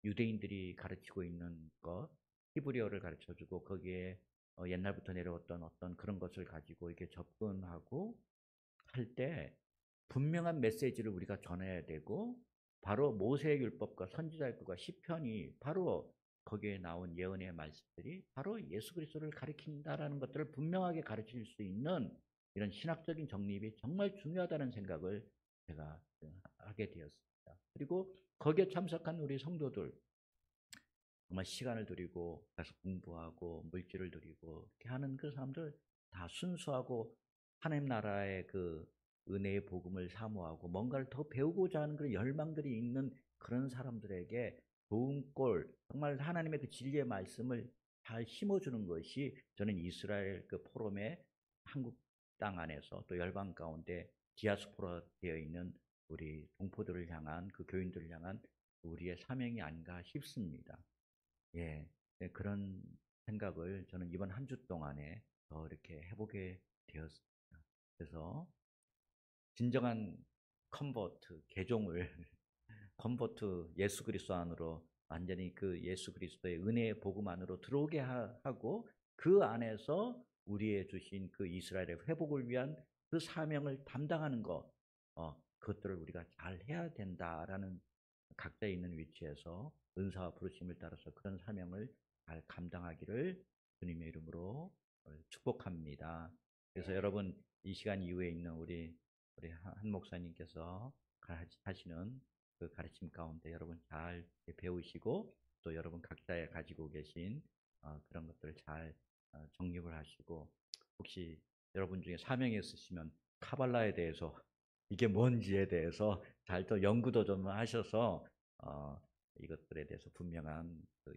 유대인들이 가르치고 있는 것, 히브리어를 가르쳐주고 거기에 옛날부터 내려왔던 어떤 그런 것을 가지고 이렇게 접근하고 할 때 분명한 메시지를 우리가 전해야 되고 바로 모세의 율법과 선지자의 글과 시편이 바로 거기에 나온 예언의 말씀들이 바로 예수 그리스도를 가리킨다라는 것들을 분명하게 가르칠 수 있는 이런 신학적인 정립이 정말 중요하다는 생각을 제가 하게 되었습니다. 그리고 거기에 참석한 우리 성도들 정말 시간을 들이고 가서 공부하고 물질을 들이고 이렇게 하는 그 사람들 다 순수하고 하나님 나라의 그 은혜의 복음을 사모하고 뭔가를 더 배우고자 하는 그런 열망들이 있는 그런 사람들에게 좋은 꼴 정말 하나님의 그 진리의 말씀을 잘 심어주는 것이 저는 이스라엘 그 포럼의 한국 땅 안에서 또 열방 가운데 디아스포라 되어 있는 우리 동포들을 향한 그 교인들을 향한 우리의 사명이 아닌가 싶습니다. 예, 네, 그런 생각을 저는 이번 한 주 동안에 더 이렇게 해보게 되었습니다. 그래서 진정한 컨버트, 개종을 컨버트 예수 그리스도 안으로 완전히 그 예수 그리스도의 은혜의 복음 안으로 들어오게 하고 그 안에서 우리의 주신 그 이스라엘의 회복을 위한 그 사명을 담당하는 것, 그것들을 우리가 잘 해야 된다라는 각자 있는 위치에서 은사와 부르심을 따라서 그런 사명을 잘 감당하기를 주님의 이름으로 축복합니다. 그래서 여러분 이 시간 이후에 있는 우리 한 목사님께서 하시는 그 가르침 가운데 여러분 잘 배우시고 또 여러분 각자에 가지고 계신 그런 것들을 잘 정립을 하시고 혹시 여러분 중에 사명이 있으시면 카발라에 대해서 이게 뭔지에 대해서 잘 또 연구도 좀 하셔서 이것들에 대해서 분명한 그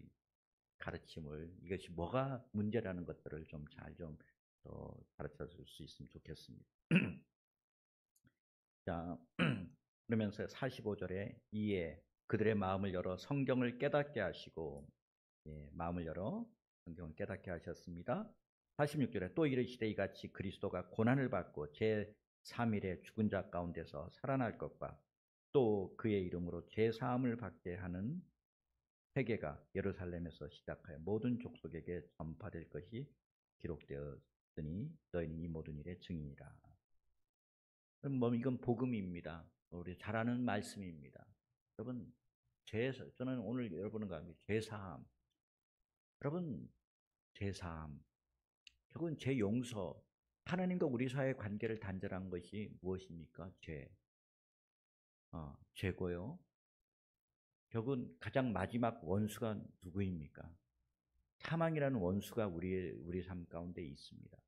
가르침을 이것이 뭐가 문제라는 것들을 좀 잘 좀 가르쳐 줄 수 있으면 좋겠습니다. 자, 그러면서 45절에 이에 그들의 마음을 열어 성경을 깨닫게 하시고 마음을 열어 성경을 깨닫게 하셨습니다. 46절에 또 이르시되 이같이 그리스도가 고난을 받고 제3일에 죽은 자 가운데서 살아날 것과 또 그의 이름으로 제사함을 받게 하는 회개가 예루살렘에서 시작하여 모든 족속에게 전파될 것이 기록되었으니 너희는 이 모든 일의 증인이라. 그럼 이건 복음입니다. 우리 잘 아는 말씀입니다. 여러분 저는 오늘 여러분과 제사함 여러분 제사함 결국은 제 용서 하나님과 우리 사이의 관계를 단절한 것이 무엇입니까? 죄. 죄고요. 결국은 가장 마지막 원수가 누구입니까? 사망이라는 원수가 우리 삶 가운데 있습니다.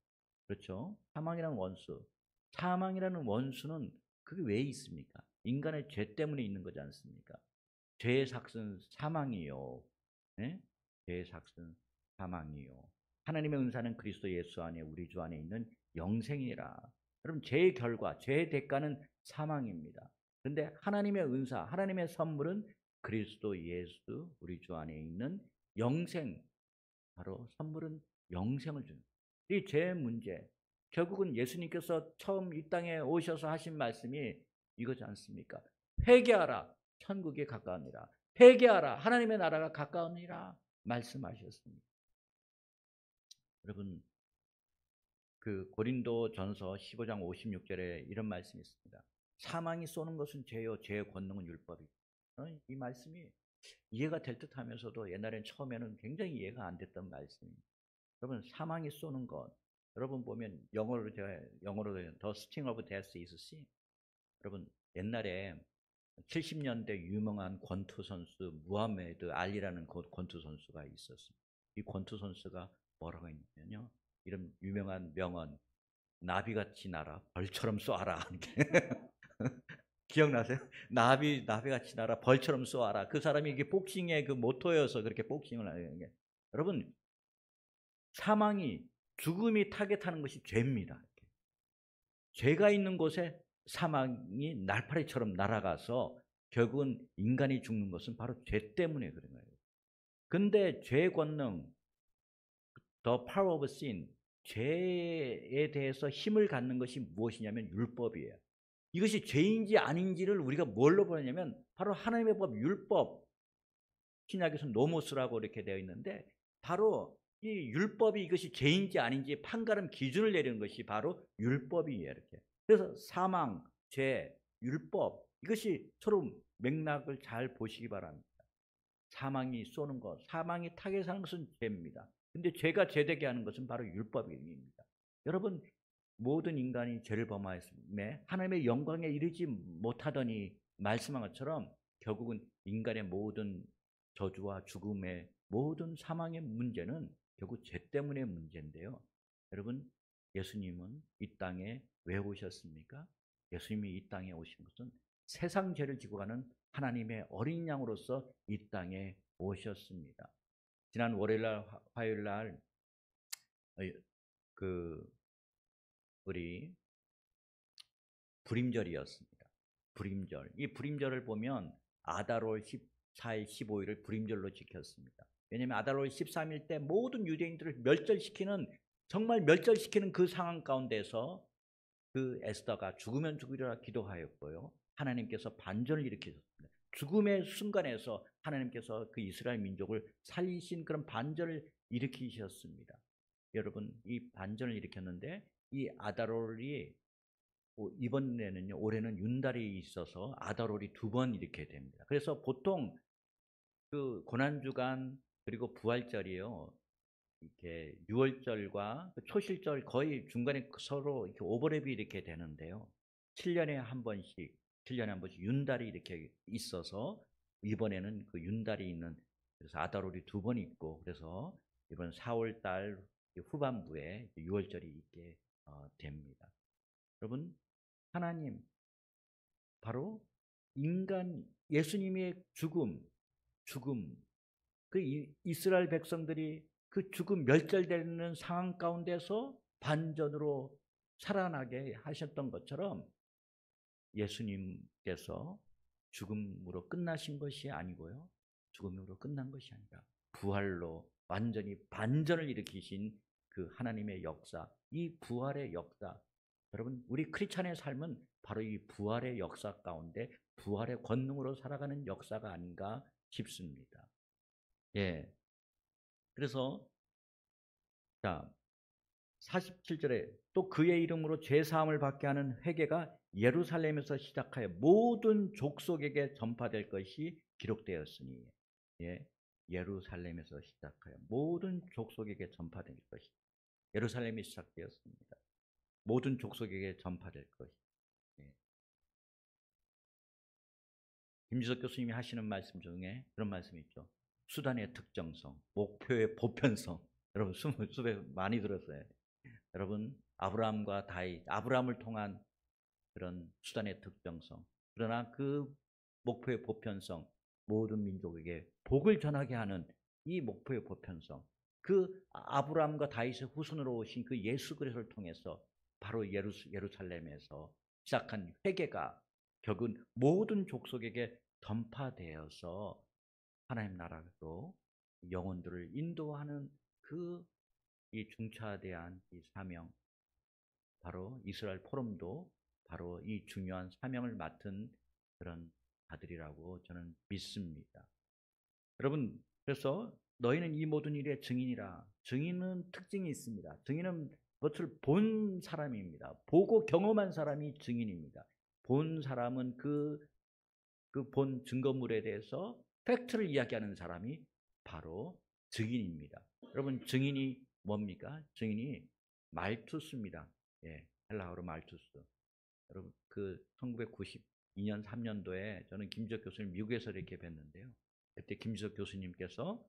그렇죠? 사망이라는 원수. 사망이라는 원수는 그게 왜 있습니까? 인간의 죄 때문에 있는 거지 않습니까? 죄의 삭은 사망이요. 네? 죄의 삭은 사망이요. 하나님의 은사는 그리스도 예수 안에 우리 주 안에 있는 영생이라. 여러분 죄의 결과, 죄의 대가는 사망입니다. 그런데 하나님의 은사, 하나님의 선물은 그리스도 예수 우리 주 안에 있는 영생. 바로 선물은 영생을 주는. 이 죄의 문제. 결국은 예수님께서 처음 이 땅에 오셔서 하신 말씀이 이거지 않습니까? 회개하라. 천국이 가까우니라. 회개하라. 하나님의 나라가 가까우니라 말씀하셨습니다. 여러분 그 고린도전서 15장 56절에 이런 말씀이 있습니다. 사망이 쏘는 것은 죄요 죄의 권능은 율법이다. 이 말씀이 이해가 될 듯하면서도 옛날엔 처음에는 굉장히 이해가 안 됐던 말씀입니다. 여러분 사망이 쏘는 것 여러분 보면 영어로 The Sting of Death is Sin. 여러분 옛날에 70년대 유명한 권투 선수 무하메드 알리라는 권투 선수가 있었습니다. 이 권투 선수가 뭐라고 했냐면요. 이런 유명한 명언 나비같이 날아 벌처럼 쏘아라. 기억나세요? 나비같이 날아 벌처럼 쏘아라. 그 사람이 이게 복싱의 그 모토여서 그렇게 복싱을 하는 게. 여러분 사망이 죽음이 타겟하는 것이 죄입니다. 죄가 있는 곳에 사망이 날파리처럼 날아가서 결국은 인간이 죽는 것은 바로 죄 때문에 그런 거예요. 근데 죄의 권능, the power of sin, 죄에 대해서 힘을 갖는 것이 무엇이냐면 율법이에요. 이것이 죄인지 아닌지를 우리가 뭘로 보냐면 바로 하나님의 법, 율법. 신약에서는 노모스라고 이렇게 되어 있는데 바로 이 율법이 이것이 죄인지 아닌지 판가름 기준을 내리는 것이 바로 율법이에요. 이렇게. 그래서 사망, 죄, 율법 이것이 서로 맥락을 잘 보시기 바랍니다. 사망이 쏘는 것, 사망이 타겟하는 것은 죄입니다. 근데 죄가 죄되게 하는 것은 바로 율법입니다. 여러분 모든 인간이 죄를 범하였음에 하나님의 영광에 이르지 못하더니 말씀한 것처럼 결국은 인간의 모든 저주와 죽음의 모든 사망의 문제는 결국 죄 때문의 문제인데요. 여러분 예수님은 이 땅에 왜 오셨습니까? 예수님이 이 땅에 오신 것은 세상 죄를 지고 가는 하나님의 어린 양으로서 이 땅에 오셨습니다. 지난 월요일날 화요일날 우리 불임절이었습니다. 불임절. 이 불임절을 보면 아달월 14일, 15일을 불임절로 지켰습니다. 왜냐하면 아달월 13일 때 모든 유대인들을 멸절시키는 정말 멸절시키는 그 상황 가운데서 그 에스더가 죽으면 죽으리라 기도하였고요. 하나님께서 반전을 일으키셨습니다. 죽음의 순간에서 하나님께서 그 이스라엘 민족을 살리신 그런 반전을 일으키셨습니다. 여러분 이 반전을 일으켰는데 이 아달월이 이번에는요 올해는 윤달이 있어서 아달월이 2번 이렇게 됩니다. 그래서 보통 그 고난주간 그리고 부활절이요 이렇게 유월절과 초실절 거의 중간에 서로 이렇게 오버랩이 이렇게 되는데요. 7년에 한 번씩 윤달이 이렇게 있어서 이번에는 그 윤달이 있는 그래서 아달월이 2번 있고 그래서 이번 4월달 후반부에 유월절이 있게 됩니다. 여러분 하나님 바로 인간 예수님의 죽음 그 이스라엘 백성들이 그 죽음 멸절되는 상황 가운데서 반전으로 살아나게 하셨던 것처럼 예수님께서 죽음으로 끝나신 것이 아니고요. 죽음으로 끝난 것이 아니라 부활로 완전히 반전을 일으키신 그 하나님의 역사, 이 부활의 역사. 여러분 우리 크리스찬의 삶은 바로 이 부활의 역사 가운데 부활의 권능으로 살아가는 역사가 아닌가 싶습니다. 예. 그래서 자 47절에 또 그의 이름으로 죄사함을 받게 하는 회개가 예루살렘에서 시작하여 모든 족속에게 전파될 것이 기록되었으니 예, 예루살렘에서 시작하여 모든 족속에게 전파될 것이 예루살렘이 시작되었습니다. 모든 족속에게 전파될 것이 예. 김지석 교수님이 하시는 말씀 중에 그런 말씀이 있죠. 수단의 특정성, 목표의 보편성. 여러분 수백 많이 들었어요. 여러분 아브라함과 다윗, 아브라함을 통한 그런 수단의 특정성. 그러나 그 목표의 보편성, 모든 민족에게 복을 전하게 하는 이 목표의 보편성. 그 아브라함과 다윗의 후손으로 오신 그 예수 그리스도를 통해서 바로 예루살렘에서 시작한 회개가 결국은 모든 족속에게 전파되어서 하나님 나라로 영혼들을 인도하는 그 이 중차대한 이 사명, 바로 이스라엘 포럼도 바로 이 중요한 사명을 맡은 그런 자들이라고 저는 믿습니다. 여러분, 그래서 너희는 이 모든 일의 증인이라. 증인은 특징이 있습니다. 증인은 그것을 본 사람입니다. 보고 경험한 사람이 증인입니다. 본 사람은 그 본 증거물에 대해서 팩트를 이야기하는 사람이 바로 증인입니다. 여러분, 증인이 뭡니까? 증인이 말투스입니다. 예, 헬라어로 말투스. 여러분, 그 1992년 3년도에 저는 김지석 교수님 미국에서 이렇게 뵀는데요. 그때 김지석 교수님께서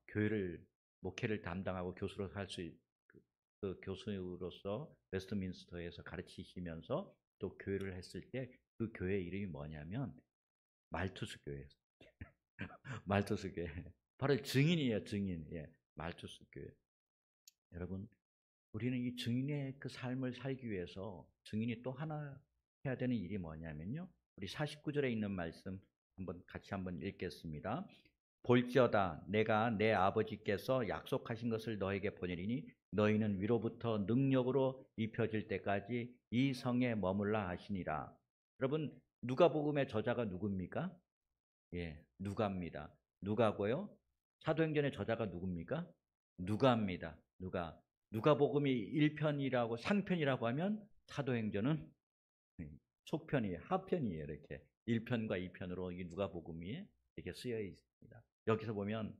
교회를 목회를 담당하고 교수로 할 수 그 교수로서 웨스트민스터에서 가르치시면서 또 교회를 했을 때 그 교회 이름이 뭐냐면 말투스 교회. 말투스 교회. 바로 증인이에요, 증인. 예, 말투스 교회. 여러분, 우리는 이 증인의 그 삶을 살기 위해서 증인이 또 하나 해야 되는 일이 뭐냐면요. 우리 49절에 있는 말씀 같이 한번 읽겠습니다. 볼지어다 내가 내 아버지께서 약속하신 것을 너에게 보내리니 너희는 위로부터 능력으로 입혀질 때까지 이 성에 머물라 하시니라. 여러분, 누가복음의 저자가 누굽니까? 예, 누가입니다. 누가고요. 사도행전의 저자가 누굽니까? 누가입니다. 누가복음이 1편이라고 상편이라고 하면 사도행전은 속편이에요. 하편이에요. 이렇게 1편과 2편으로 이 누가복음이 이렇게 쓰여 있습니다. 여기서 보면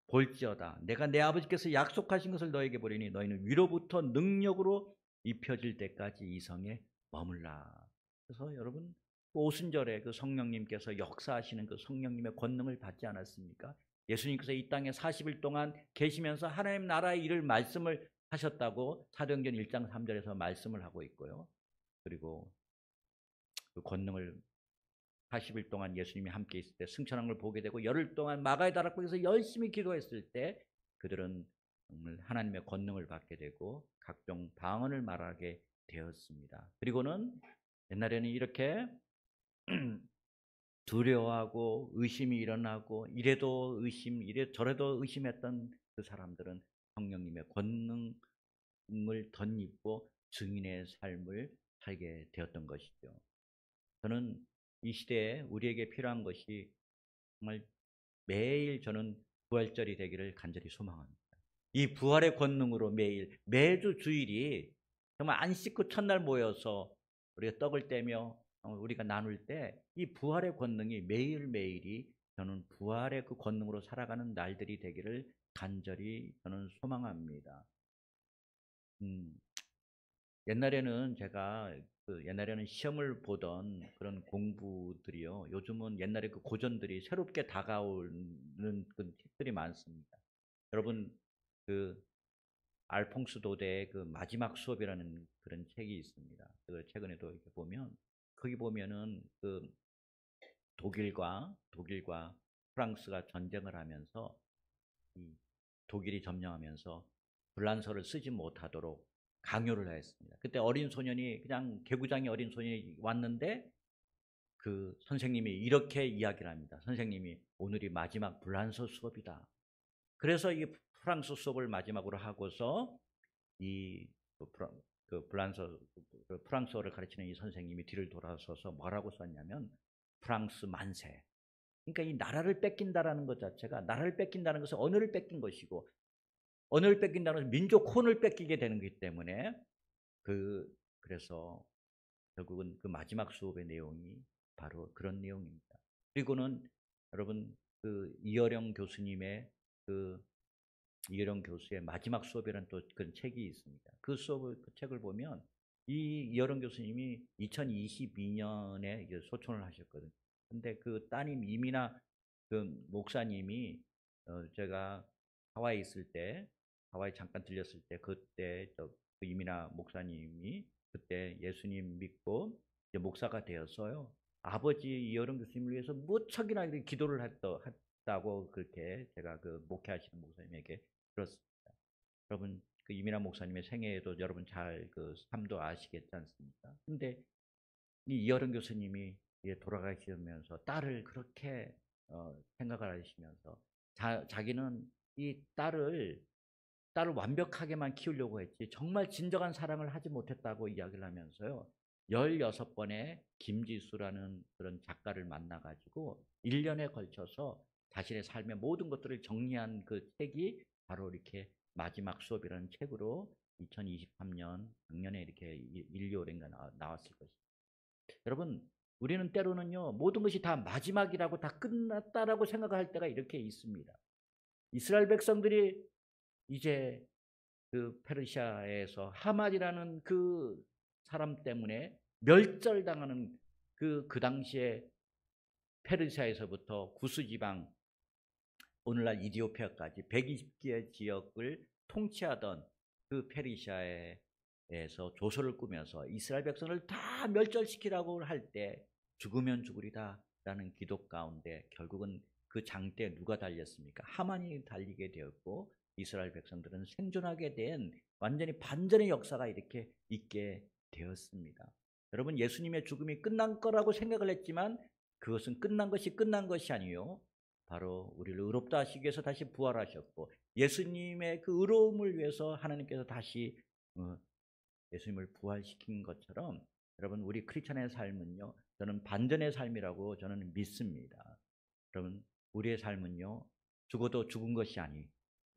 볼지어다 내가 내 아버지께서 약속하신 것을 너에게 보리니 너희는 위로부터 능력으로 입혀질 때까지 이 성에 머물라. 그래서 여러분 오순절에 그 성령님께서 역사하시는 그 성령님의 권능을 받지 않았습니까? 예수님께서 이 땅에 40일 동안 계시면서 하나님 나라의 일을 말씀을 하셨다고 사도행전 1장 3절에서 말씀을 하고 있고요. 그리고 그 권능을 40일 동안 예수님이 함께 있을 때 승천한 걸 보게 되고 열흘 동안 마가의 다락방에서 열심히 기도했을 때 그들은 정말 하나님의 권능을 받게 되고 각종 방언을 말하게 되었습니다. 그리고는 옛날에는 이렇게 두려워하고 의심이 일어나고 이래도 의심, 저래도 의심했던 그 사람들은 성령님의 권능을 덧입고 증인의 삶을 살게 되었던 것이죠. 저는 이 시대에 우리에게 필요한 것이 정말 매일 저는 부활절이 되기를 간절히 소망합니다. 이 부활의 권능으로 매주 주일이 정말 안 씻고 첫날 모여서 우리가 떡을 떼며 우리가 나눌 때 이 부활의 권능이 매일매일이 저는 부활의 그 권능으로 살아가는 날들이 되기를 간절히 저는 소망합니다. 옛날에는 옛날에는 시험을 보던 그런 공부들이요. 요즘은 옛날에 그 고전들이 새롭게 다가오는 그 책들이 많습니다. 여러분, 그 알퐁스 도데의 그 마지막 수업이라는 그런 책이 있습니다. 그 최근에도 이렇게 보면 거기 보면은 그 독일과 프랑스가 전쟁을 하면서 이 독일이 점령하면서 불란서를 쓰지 못하도록 강요를 했습니다. 그때 어린 소년이 그냥 개구장이 어린 소년이 왔는데 그 선생님이 이렇게 이야기를 합니다. 선생님이 오늘이 마지막 불란서 수업이다. 그래서 이 프랑스 수업을 마지막으로 하고서 프랑스어를 가르치는 이 선생님이 뒤를 돌아서서 뭐라고 썼냐면 프랑스 만세. 그러니까 이 나라를 뺏긴다라는 것 자체가 나라를 뺏긴다는 것은 언어를 뺏긴 것이고 언어를 뺏긴다는 것은 민족 혼을 뺏기게 되는 것이기 때문에 그래서 결국은 그 마지막 수업의 내용이 바로 그런 내용입니다. 그리고는 여러분 그 이어령 교수의 마지막 수업이라는 또 그런 책이 있습니다. 그 책을 보면 이 이어령 교수님이 2022년에 소천을 하셨거든요. 근데 그 따님 이민아 그 목사님이 제가 하와이 있을 때, 하와이 잠깐 들렸을 때, 그때 그 이민아 목사님이 그때 예수님 믿고 이제 목사가 되었어요. 아버지 이어른 교수님을 위해서 무척이나 이렇게 기도를 했다고 그렇게 제가 그 목회하시는 목사님에게 들었습니다. 여러분 그 이민아 목사님의 생애에도 여러분 잘 그 삶도 아시겠지 않습니까? 근데 이 이어른 교수님이 돌아가시면서 딸을 그렇게 생각을 하시면서 자기는 이 딸을 완벽하게만 키우려고 했지 정말 진정한 사랑을 하지 못했다고 이야기를 하면서요. 16번의 김지수라는 그런 작가를 만나가지고 1년에 걸쳐서 자신의 삶의 모든 것들을 정리한 그 책이 바로 이렇게 마지막 수업이라는 책으로 2023년 작년에 이렇게 일요일인가 나왔을 것입니다. 여러분 우리는 때로는요 모든 것이 다 마지막이라고 다 끝났다라고 생각할 때가 이렇게 있습니다. 이스라엘 백성들이 이제 그 페르시아에서 하만이라는 그 사람 때문에 멸절당하는 그 당시에 페르시아에서부터 구스지방 오늘날 이디오피아까지 120개의 지역을 통치하던 그 페르시아에서 조소를 꾸면서 이스라엘 백성을 다 멸절시키라고 할 때 죽으면 죽으리다 라는 기도 가운데 결국은 그 장대에 누가 달렸습니까? 하만이 달리게 되었고 이스라엘 백성들은 생존하게 된 완전히 반전의 역사가 이렇게 있게 되었습니다. 여러분 예수님의 죽음이 끝난 거라고 생각을 했지만 그것은 끝난 것이 아니요 바로 우리를 의롭다 하시기 위해서 다시 부활하셨고 예수님의 그 의로움을 위해서 하나님께서 다시 예수님을 부활시킨 것처럼 여러분 우리 크리스천의 삶은요 저는 반전의 삶이라고 저는 믿습니다. 여러분 우리의 삶은요 죽어도 죽은 것이 아니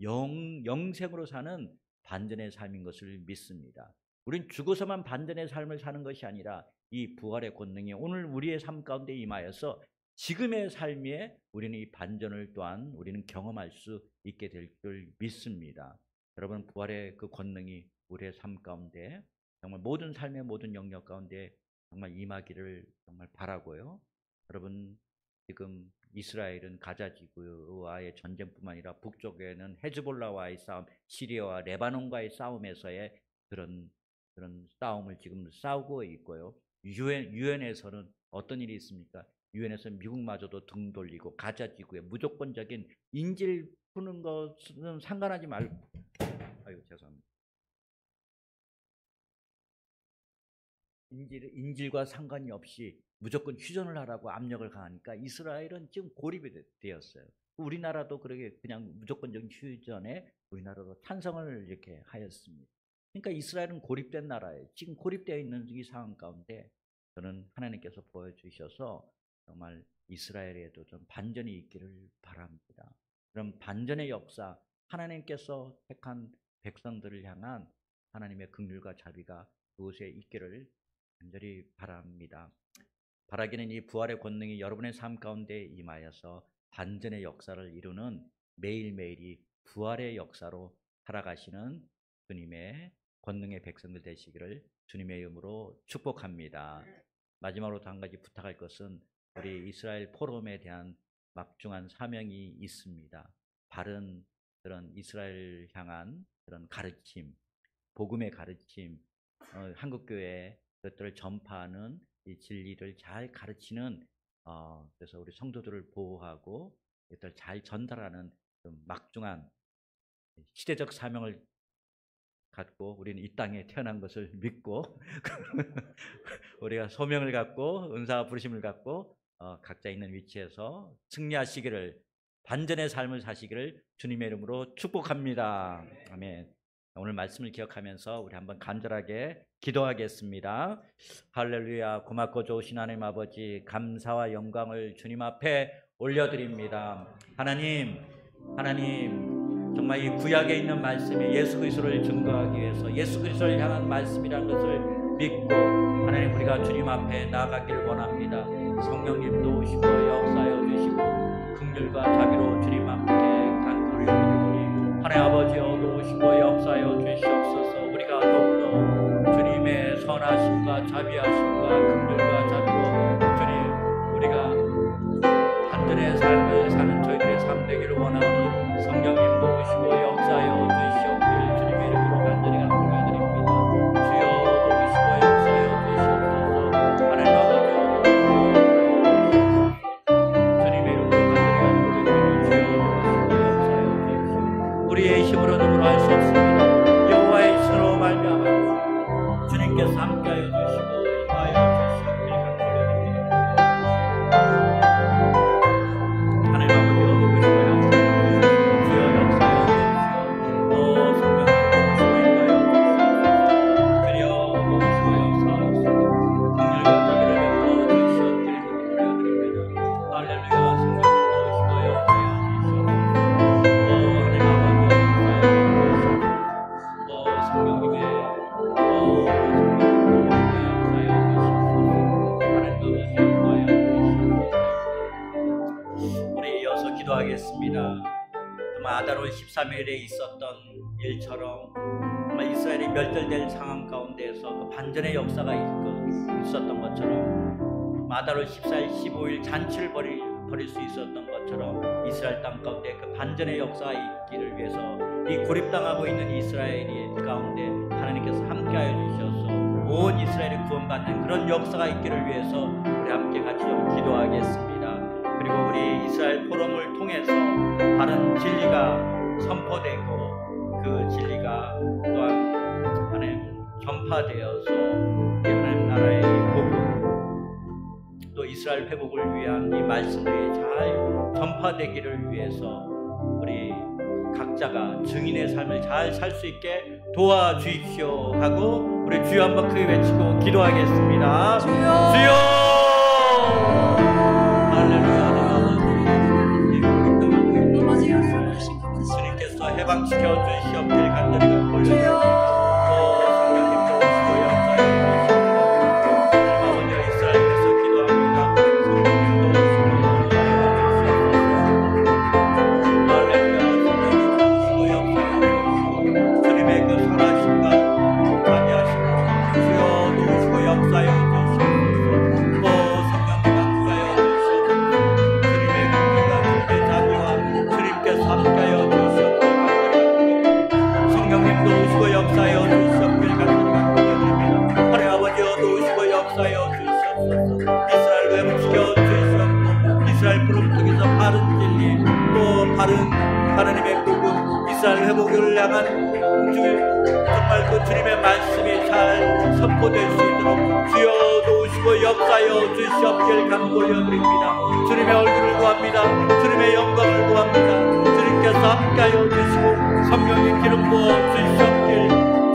영생으로 사는 반전의 삶인 것을 믿습니다. 우린 죽어서만 반전의 삶을 사는 것이 아니라 이 부활의 권능이 오늘 우리의 삶 가운데 임하여서 지금의 삶에 우리는 이 반전을 또한 우리는 경험할 수 있게 될 줄 믿습니다. 여러분 부활의 그 권능이 우리의 삶 가운데 정말 모든 삶의 모든 영역 가운데 정말 임하기를 정말 바라고요. 여러분 지금 이스라엘은 가자 지구와의 전쟁뿐만 아니라 북쪽에는 헤즈볼라와의 싸움, 시리아와 레바논과의 싸움에서의 그런 싸움을 지금 싸우고 있고요. 유엔에서는 어떤 일이 있습니까? 유엔에서 미국마저도 등 돌리고 가자 지구에 무조건적인 인질 푸는 것은 상관하지 말고 죄송합니다. 인질과 상관이 없이 무조건 휴전을 하라고 압력을 가하니까 이스라엘은 지금 고립이 되었어요. 우리나라도 그렇게 그냥 무조건적인 휴전에 우리나라도 찬성을 이렇게 하였습니다. 그러니까 이스라엘은 고립된 나라예요. 지금 고립되어 있는 이 상황 가운데 저는 하나님께서 보여주셔서 정말 이스라엘에도 좀 반전이 있기를 바랍니다. 그럼 반전의 역사, 하나님께서 택한 백성들을 향한 하나님의 긍휼과 자비가 그곳에 있기를 간절히 바랍니다. 바라기는 이 부활의 권능이 여러분의 삶 가운데 임하여서 반전의 역사를 이루는 매일매일이 부활의 역사로 살아가시는 주님의 권능의 백성들 되시기를 주님의 이름으로 축복합니다. 마지막으로 한 가지 부탁할 것은 우리 이스라엘 포럼에 대한 막중한 사명이 있습니다. 바른 그런 이스라엘 향한 그런 가르침, 복음의 가르침, 한국교회 그것들을 전파하는 이 진리를 잘 가르치는 그래서 우리 성도들을 보호하고 이것들을 잘 전달하는 좀 막중한 시대적 사명을 갖고 우리는 이 땅에 태어난 것을 믿고 우리가 소명을 갖고 은사와 부르심을 갖고 각자 있는 위치에서 승리하시기를 반전의 삶을 사시기를 주님의 이름으로 축복합니다. 아멘. 오늘 말씀을 기억하면서 우리 한번 간절하게 기도하겠습니다. 할렐루야. 고맙고 좋으신 하나님 아버지 감사와 영광을 주님 앞에 올려드립니다. 하나님 정말 이 구약에 있는 말씀이 예수 그리스도를 증거하기 위해서 예수 그리스도를 향한 말씀이라는 것을 믿고 하나님 우리가 주님 앞에 나아가기를 원합니다. 성령님도 오시고 역사하여 주시고 긍휼과 자비로 주님 앞에 간구를 드리오니 하나님 아버지여 오시고 역사하여 주시옵소서. 우리가 더욱더 주님의 선하심과 자비하심과 긍휼과 자비로 주님 우리가 기도하겠습니다. 정말 아달월 13일에 있었던 일처럼 정말 이스라엘이 멸절될 상황 가운데에서 그 반전의 역사가 있었던 것처럼 아달월 14일, 15일 잔치를 벌일 수 있었던 것처럼 이스라엘 땅 가운데 그 반전의 역사가 있기를 위해서 이 고립당하고 있는 이스라엘이 가운데 하나님께서 함께하여 주셔서 온 이스라엘이 구원받는 그런 역사가 있기를 위해서 우리 함께 같이 좀 기도하겠습니다. 그리고 우리 이스라엘 포럼을 통해서 바른 진리가 선포되고 그 진리가 또한 하나님 전파되어서 하나님 나라의 복음 또 이스라엘 회복을 위한 이 말씀들이 잘 전파되기를 위해서 우리 각자가 증인의 삶을 잘 살 수 있게 도와주십시오 하고 우리 주여 한번 크게 외치고 기도하겠습니다. 주여! 할렐루야. 주님께서 해방시켜 주시옵길 간절히 올려드립니다. 하나님의 복음 이스라엘 회복을 향한 정말 그 주님의 말씀이 잘 선포될 수 있도록 주여 도우시고 역사여 주시옵길 간구올려드립니다. 주님의 얼굴을 구합니다. 주님의 영광을 구합니다. 주님께서 함께하여 주시고 성령의 기름 부어 주시옵길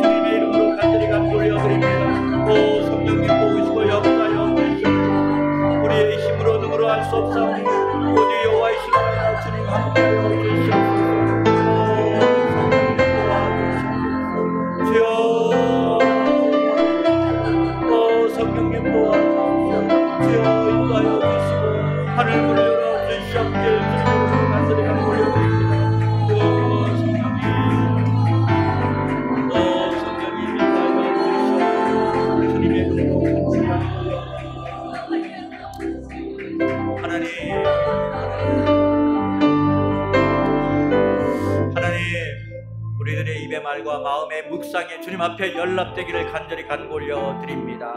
주님의 이름으로 간절히 간구올려드립니다. 오 성령님 도우시고 역사여 주시옵소서. 우리의 힘으로 능으로 할 수 없사오니 오직 여호와의 힘으로 주님 함께하여 주시옵소서. 성령님 도와주시옵소서. 주여 인도하여 주시고 하늘 문을 열어주시옵길 주님으로 간절히 간구올려드립니다. 성령님 인도하여 주시옵소서. 주님의 은혜로 하나님 우리들의 입의 말과 마음의 묵상에 주님 앞에 연락되기를 간절히 간구올려 드립니다.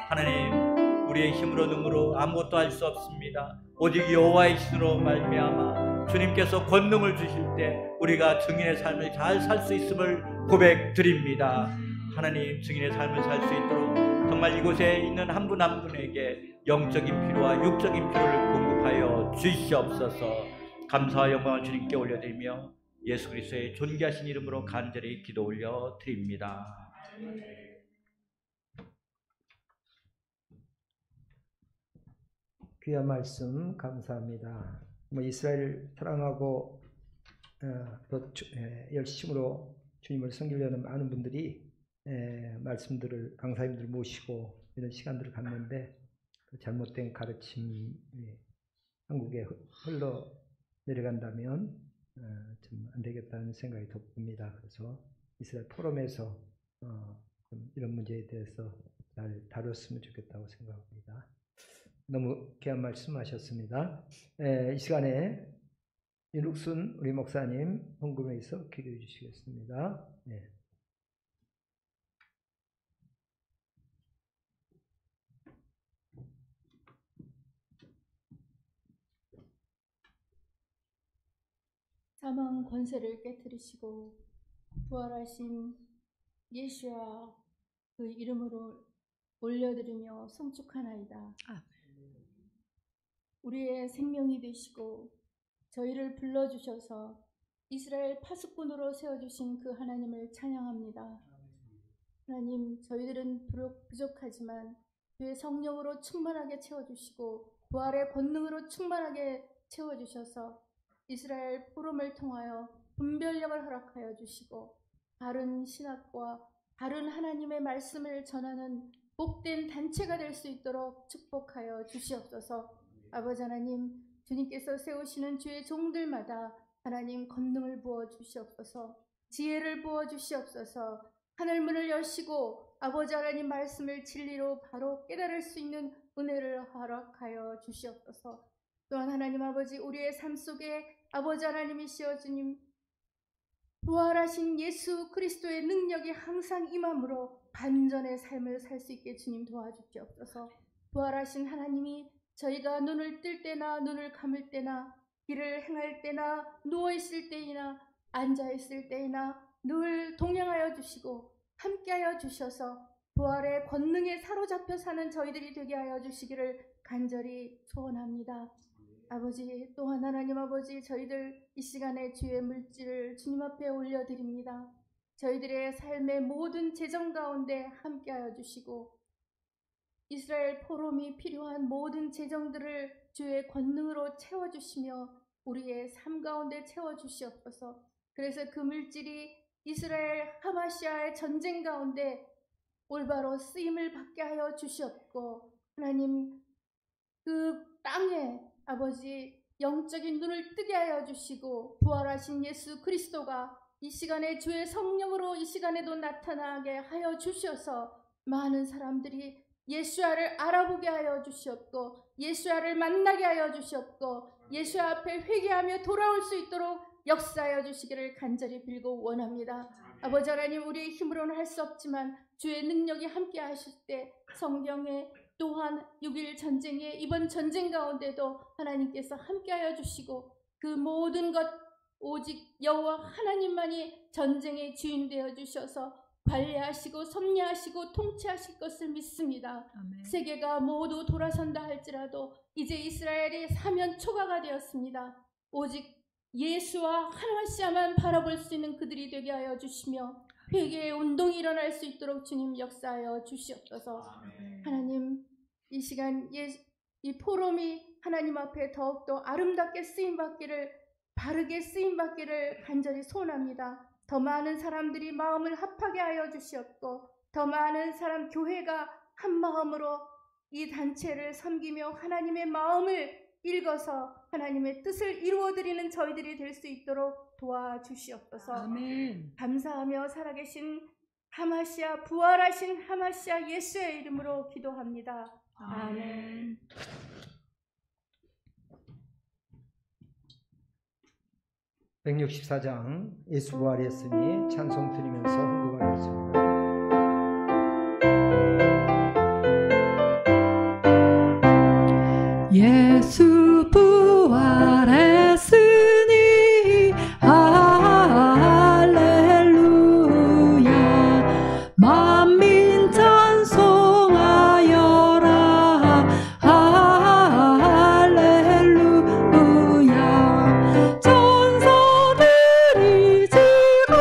하나님 우리의 힘으로 능으로 아무것도 할 수 없습니다. 오직 여호와의 신으로 말미암아 주님께서 권능을 주실 때 우리가 증인의 삶을 잘 살 수 있음을 고백드립니다. 하나님 증인의 삶을 살 수 있도록 정말 이곳에 있는 한 분 한 분에게 영적인 필요와 육적인 필요를 공급하여 주시옵소서. 감사와 영광을 주님께 올려드리며 예수 그리스도의 존귀하신 이름으로 간절히 기도 올려 드립니다. 귀한 말씀 감사합니다. 이스라엘 사랑하고 또 열심으로 주님을 섬기려는 많은 분들이 말씀들을 강사님들 모시고 이런 시간들을 갖는데 그 잘못된 가르침이 한국에 흘러 내려간다면 좀 안 되겠다는 생각이 듭니다. 그래서 이스라엘 포럼에서 좀 이런 문제에 대해서 잘 다뤘으면 좋겠다고 생각합니다. 너무 귀한 말씀하셨습니다. 이 시간에 윤욱순 우리 목사님 헌금에서 기도해 주시겠습니다. 네. 사망 권세를 깨뜨리시고 부활하신 예수와 그 이름으로 올려드리며 송축하나이다. 우리의 생명이 되시고 저희를 불러주셔서 이스라엘 파수꾼으로 세워주신 그 하나님을 찬양합니다. 하나님, 저희들은 비록 부족하지만 주의 성령으로 충만하게 채워주시고 부활의 권능으로 충만하게 채워주셔서 이스라엘 포럼을 통하여 분별력을 허락하여 주시고 바른 신학과 바른 하나님의 말씀을 전하는 복된 단체가 될 수 있도록 축복하여 주시옵소서. 아버지 하나님, 주님께서 세우시는 주의 종들마다 하나님 권능을 부어 주시옵소서, 지혜를 부어 주시옵소서, 하늘문을 여시고 아버지 하나님 말씀을 진리로 바로 깨달을 수 있는 은혜를 허락하여 주시옵소서. 또한 하나님 아버지, 우리의 삶 속에 아버지 하나님이시여 주님, 부활하신 예수 그리스도의 능력이 항상 임함으로 반전의 삶을 살 수 있게 주님 도와주시옵소서. 부활하신 하나님이 저희가 눈을 뜰 때나 눈을 감을 때나 길을 행할 때나 누워있을 때이나 앉아있을 때이나 늘 동행하여 주시고 함께하여 주셔서 부활의 권능에 사로잡혀 사는 저희들이 되게 하여 주시기를 간절히 소원합니다. 아버지, 또한 하나님 아버지, 저희들 이 시간에 주의 물질을 주님 앞에 올려드립니다. 저희들의 삶의 모든 재정 가운데 함께하여 주시고 이스라엘 포럼이 필요한 모든 재정들을 주의 권능으로 채워주시며 우리의 삶 가운데 채워주시옵소서. 그래서 그 물질이 이스라엘 하마시아의 전쟁 가운데 올바로 쓰임을 받게 하여 주시옵고, 하나님 그 땅에 아버지 영적인 눈을 뜨게 하여 주시고 부활하신 예수 그리스도가 이 시간에 주의 성령으로 이 시간에도 나타나게 하여 주셔서 많은 사람들이 예수야를 알아보게 하여 주시옵고 예수야를 만나게 하여 주시옵고 예수야 앞에 회개하며 돌아올 수 있도록 역사하여 주시기를 간절히 빌고 원합니다. 아버지 하나님, 우리의 힘으로는 할 수 없지만 주의 능력이 함께 하실 때 성경에 또한 6.1 전쟁의 이번 전쟁 가운데도 하나님께서 함께하여 주시고 그 모든 것 오직 여호와 하나님만이 전쟁의 주인 되어 주셔서 관리하시고 섭리하시고 통치하실 것을 믿습니다. 아멘. 세계가 모두 돌아선다 할지라도 이제 이스라엘이 사면 초가가 되었습니다. 오직 예수와 하나님만 바라볼 수 있는 그들이 되게 하여 주시며 회개의 운동이 일어날 수 있도록 주님 역사하여 주시옵소서. 하나님, 이 시간 이 포럼이 하나님 앞에 더욱더 아름답게 쓰임받기를, 바르게 쓰임받기를 간절히 소원합니다. 더 많은 사람들이 마음을 합하게 하여 주시옵고 더 많은 사람, 교회가 한 마음으로 이 단체를 섬기며 하나님의 마음을 읽어서 하나님의 뜻을 이루어드리는 저희들이 될 수 있도록 도와주시옵소서. 아멘. 감사하며 살아계신 하마시아, 부활하신 하마시아 예수의 이름으로 기도합니다. 아멘. 164장 예수 부활했으니 찬송 드리면서 헌금하겠습니다. 예수 부활했으니 할렐루야 만민 찬송하여라 할렐루야 전사들이 지고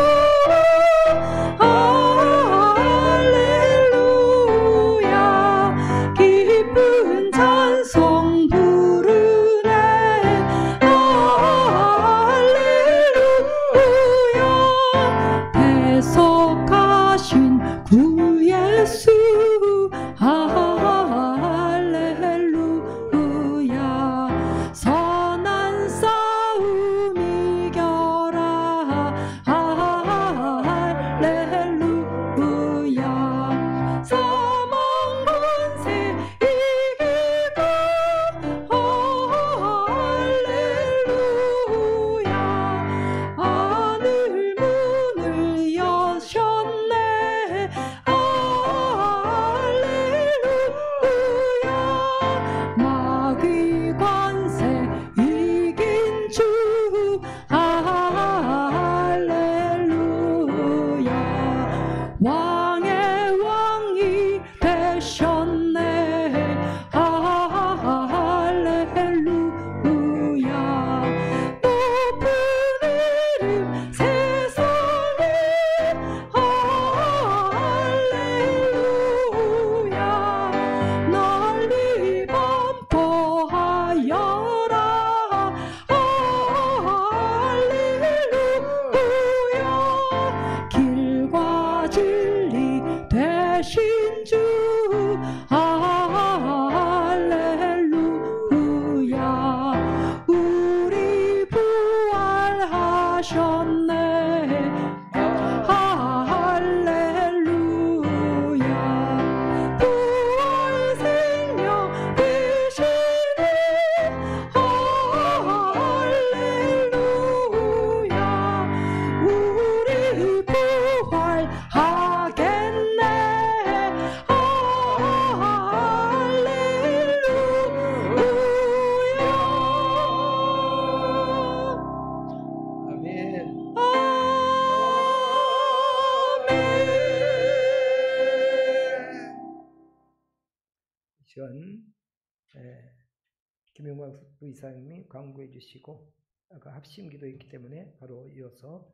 김영광 부이사님이 광고해 주시고 아까 합심 기도했기 때문에 바로 이어서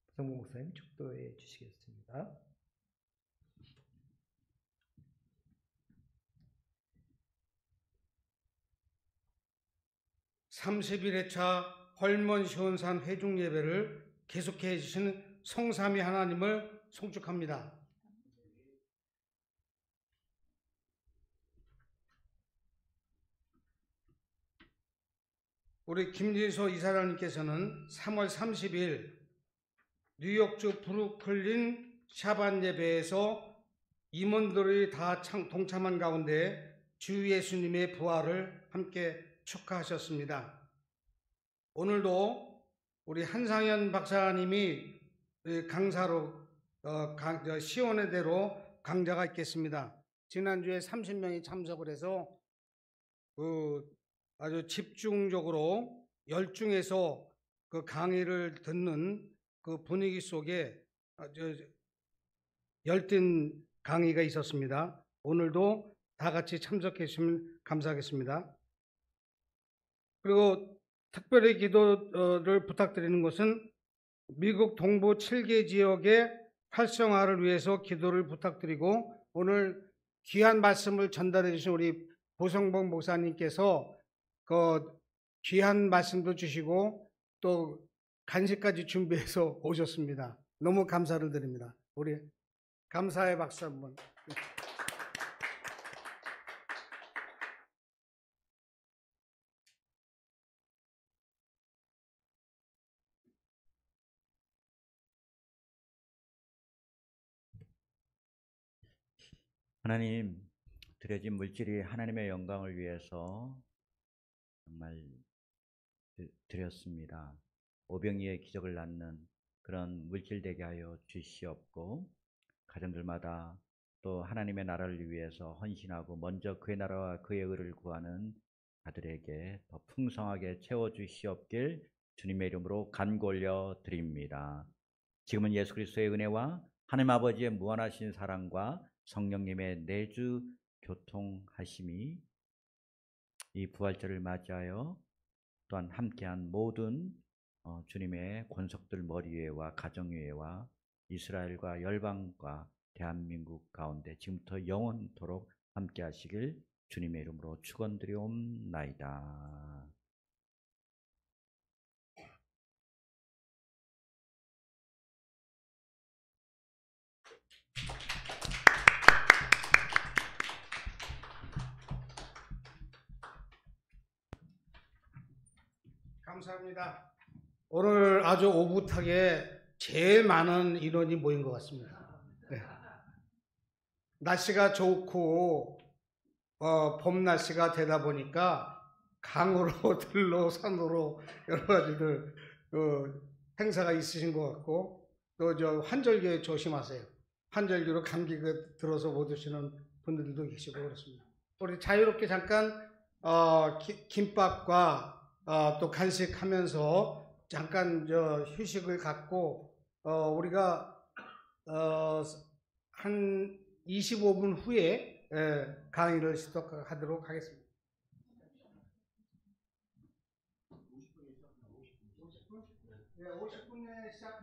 부성모 목사님 축도해 주시겠습니다. (31회차) 헐몬 시온산 회중 예배를 계속해 주시는 성삼위 하나님을 송축합니다. 우리 김진소 이사장님께서는 3월 30일 뉴욕주 브루클린 샤반 예배에서 임원들이 다 동참한 가운데 주 예수님의 부활을 함께 축하하셨습니다. 오늘도 우리 한상현 박사님이 강사로 시원회대로 강좌가 있겠습니다. 지난주에 30명이 참석을 해서 아주 집중적으로 열중해서 그 강의를 듣는 그 분위기 속에 아주 열띤 강의가 있었습니다. 오늘도 다 같이 참석해 주시면 감사하겠습니다. 그리고 특별히 기도를 부탁드리는 것은 미국 동부 7개 지역의 활성화를 위해서 기도를 부탁드리고, 오늘 귀한 말씀을 전달해 주신 우리 보성봉 목사님께서 그 귀한 말씀도 주시고 또 간식까지 준비해서 오셨습니다. 너무 감사를 드립니다. 우리 감사의 박수 한번. 하나님, 드려진 물질이 하나님의 영광을 위해서 정말 드렸습니다. 오병이의 기적을 낳는 그런 물질 되게 하여 주시옵고, 가정들마다 또 하나님의 나라를 위해서 헌신하고 먼저 그의 나라와 그의 의를 구하는 자들에게 더 풍성하게 채워주시옵길 주님의 이름으로 간구 올려 드립니다. 지금은 예수 그리스도의 은혜와 하나님 아버지의 무한하신 사랑과 성령님의 내주 교통하심이 이 부활절을 맞이하여 또한 함께한 모든 주님의 권속들 머리 위에와 가정 위에와 이스라엘과 열방과 대한민국 가운데 지금부터 영원토록 함께 하시길 주님의 이름으로 축원드리옵나이다. 감사합니다. 오늘 아주 오붓하게 제일 많은 인원이 모인 것 같습니다. 네. 날씨가 좋고 봄 날씨가 되다 보니까 강으로 들로 산으로 여러 가지들 행사가 있으신 것 같고, 또 저 환절기에 조심하세요. 환절기로 감기가 들어서 못 오시는 분들도 계시고 그렇습니다. 우리 자유롭게 잠깐 김밥과 또 간식하면서 잠깐 휴식을 갖고 우리가 한 25분 후에 강의를 시작하도록 하겠습니다. 50분에 시작합니다.